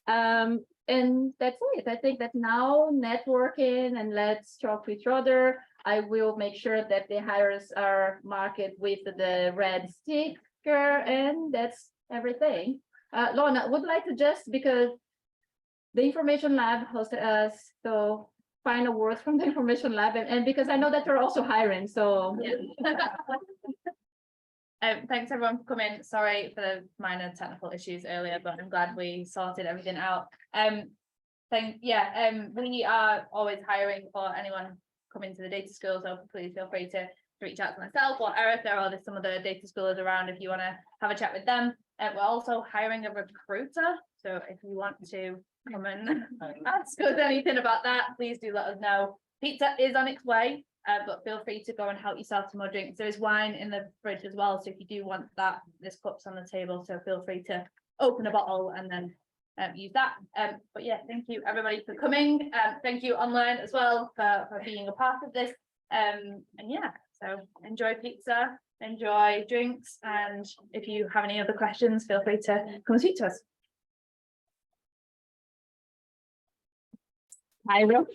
A: And that's it. I think that now networking and let's talk to each other. I will make sure that the hires are marked with the red sticker, and that's everything. Lorna, would like to just, because the Information Lab hosted us, so final words from the Information Lab, and because I know that you're also hiring, so.
G: Yeah. Thanks everyone for coming. Sorry for the minor technical issues earlier, but I'm glad we sorted everything out. We are always hiring for anyone coming to the data school, so please feel free to reach out to myself or Erica or some of the data schoolers around if you want to have a chat with them. We're also hiring a recruiter, so if you want to come and ask us anything about that, please do let us know. Pizza is on its way, but feel free to go and help yourself to more drinks. There is wine in the fridge as well, so if you do want that, this cup's on the table, so feel free to open a bottle and then use that. But yeah, thank you everybody for coming. Thank you online as well for being a part of this. And yeah, so enjoy pizza, enjoy drinks, and if you have any other questions, feel free to come and speak to us.
A: Hi, Ro.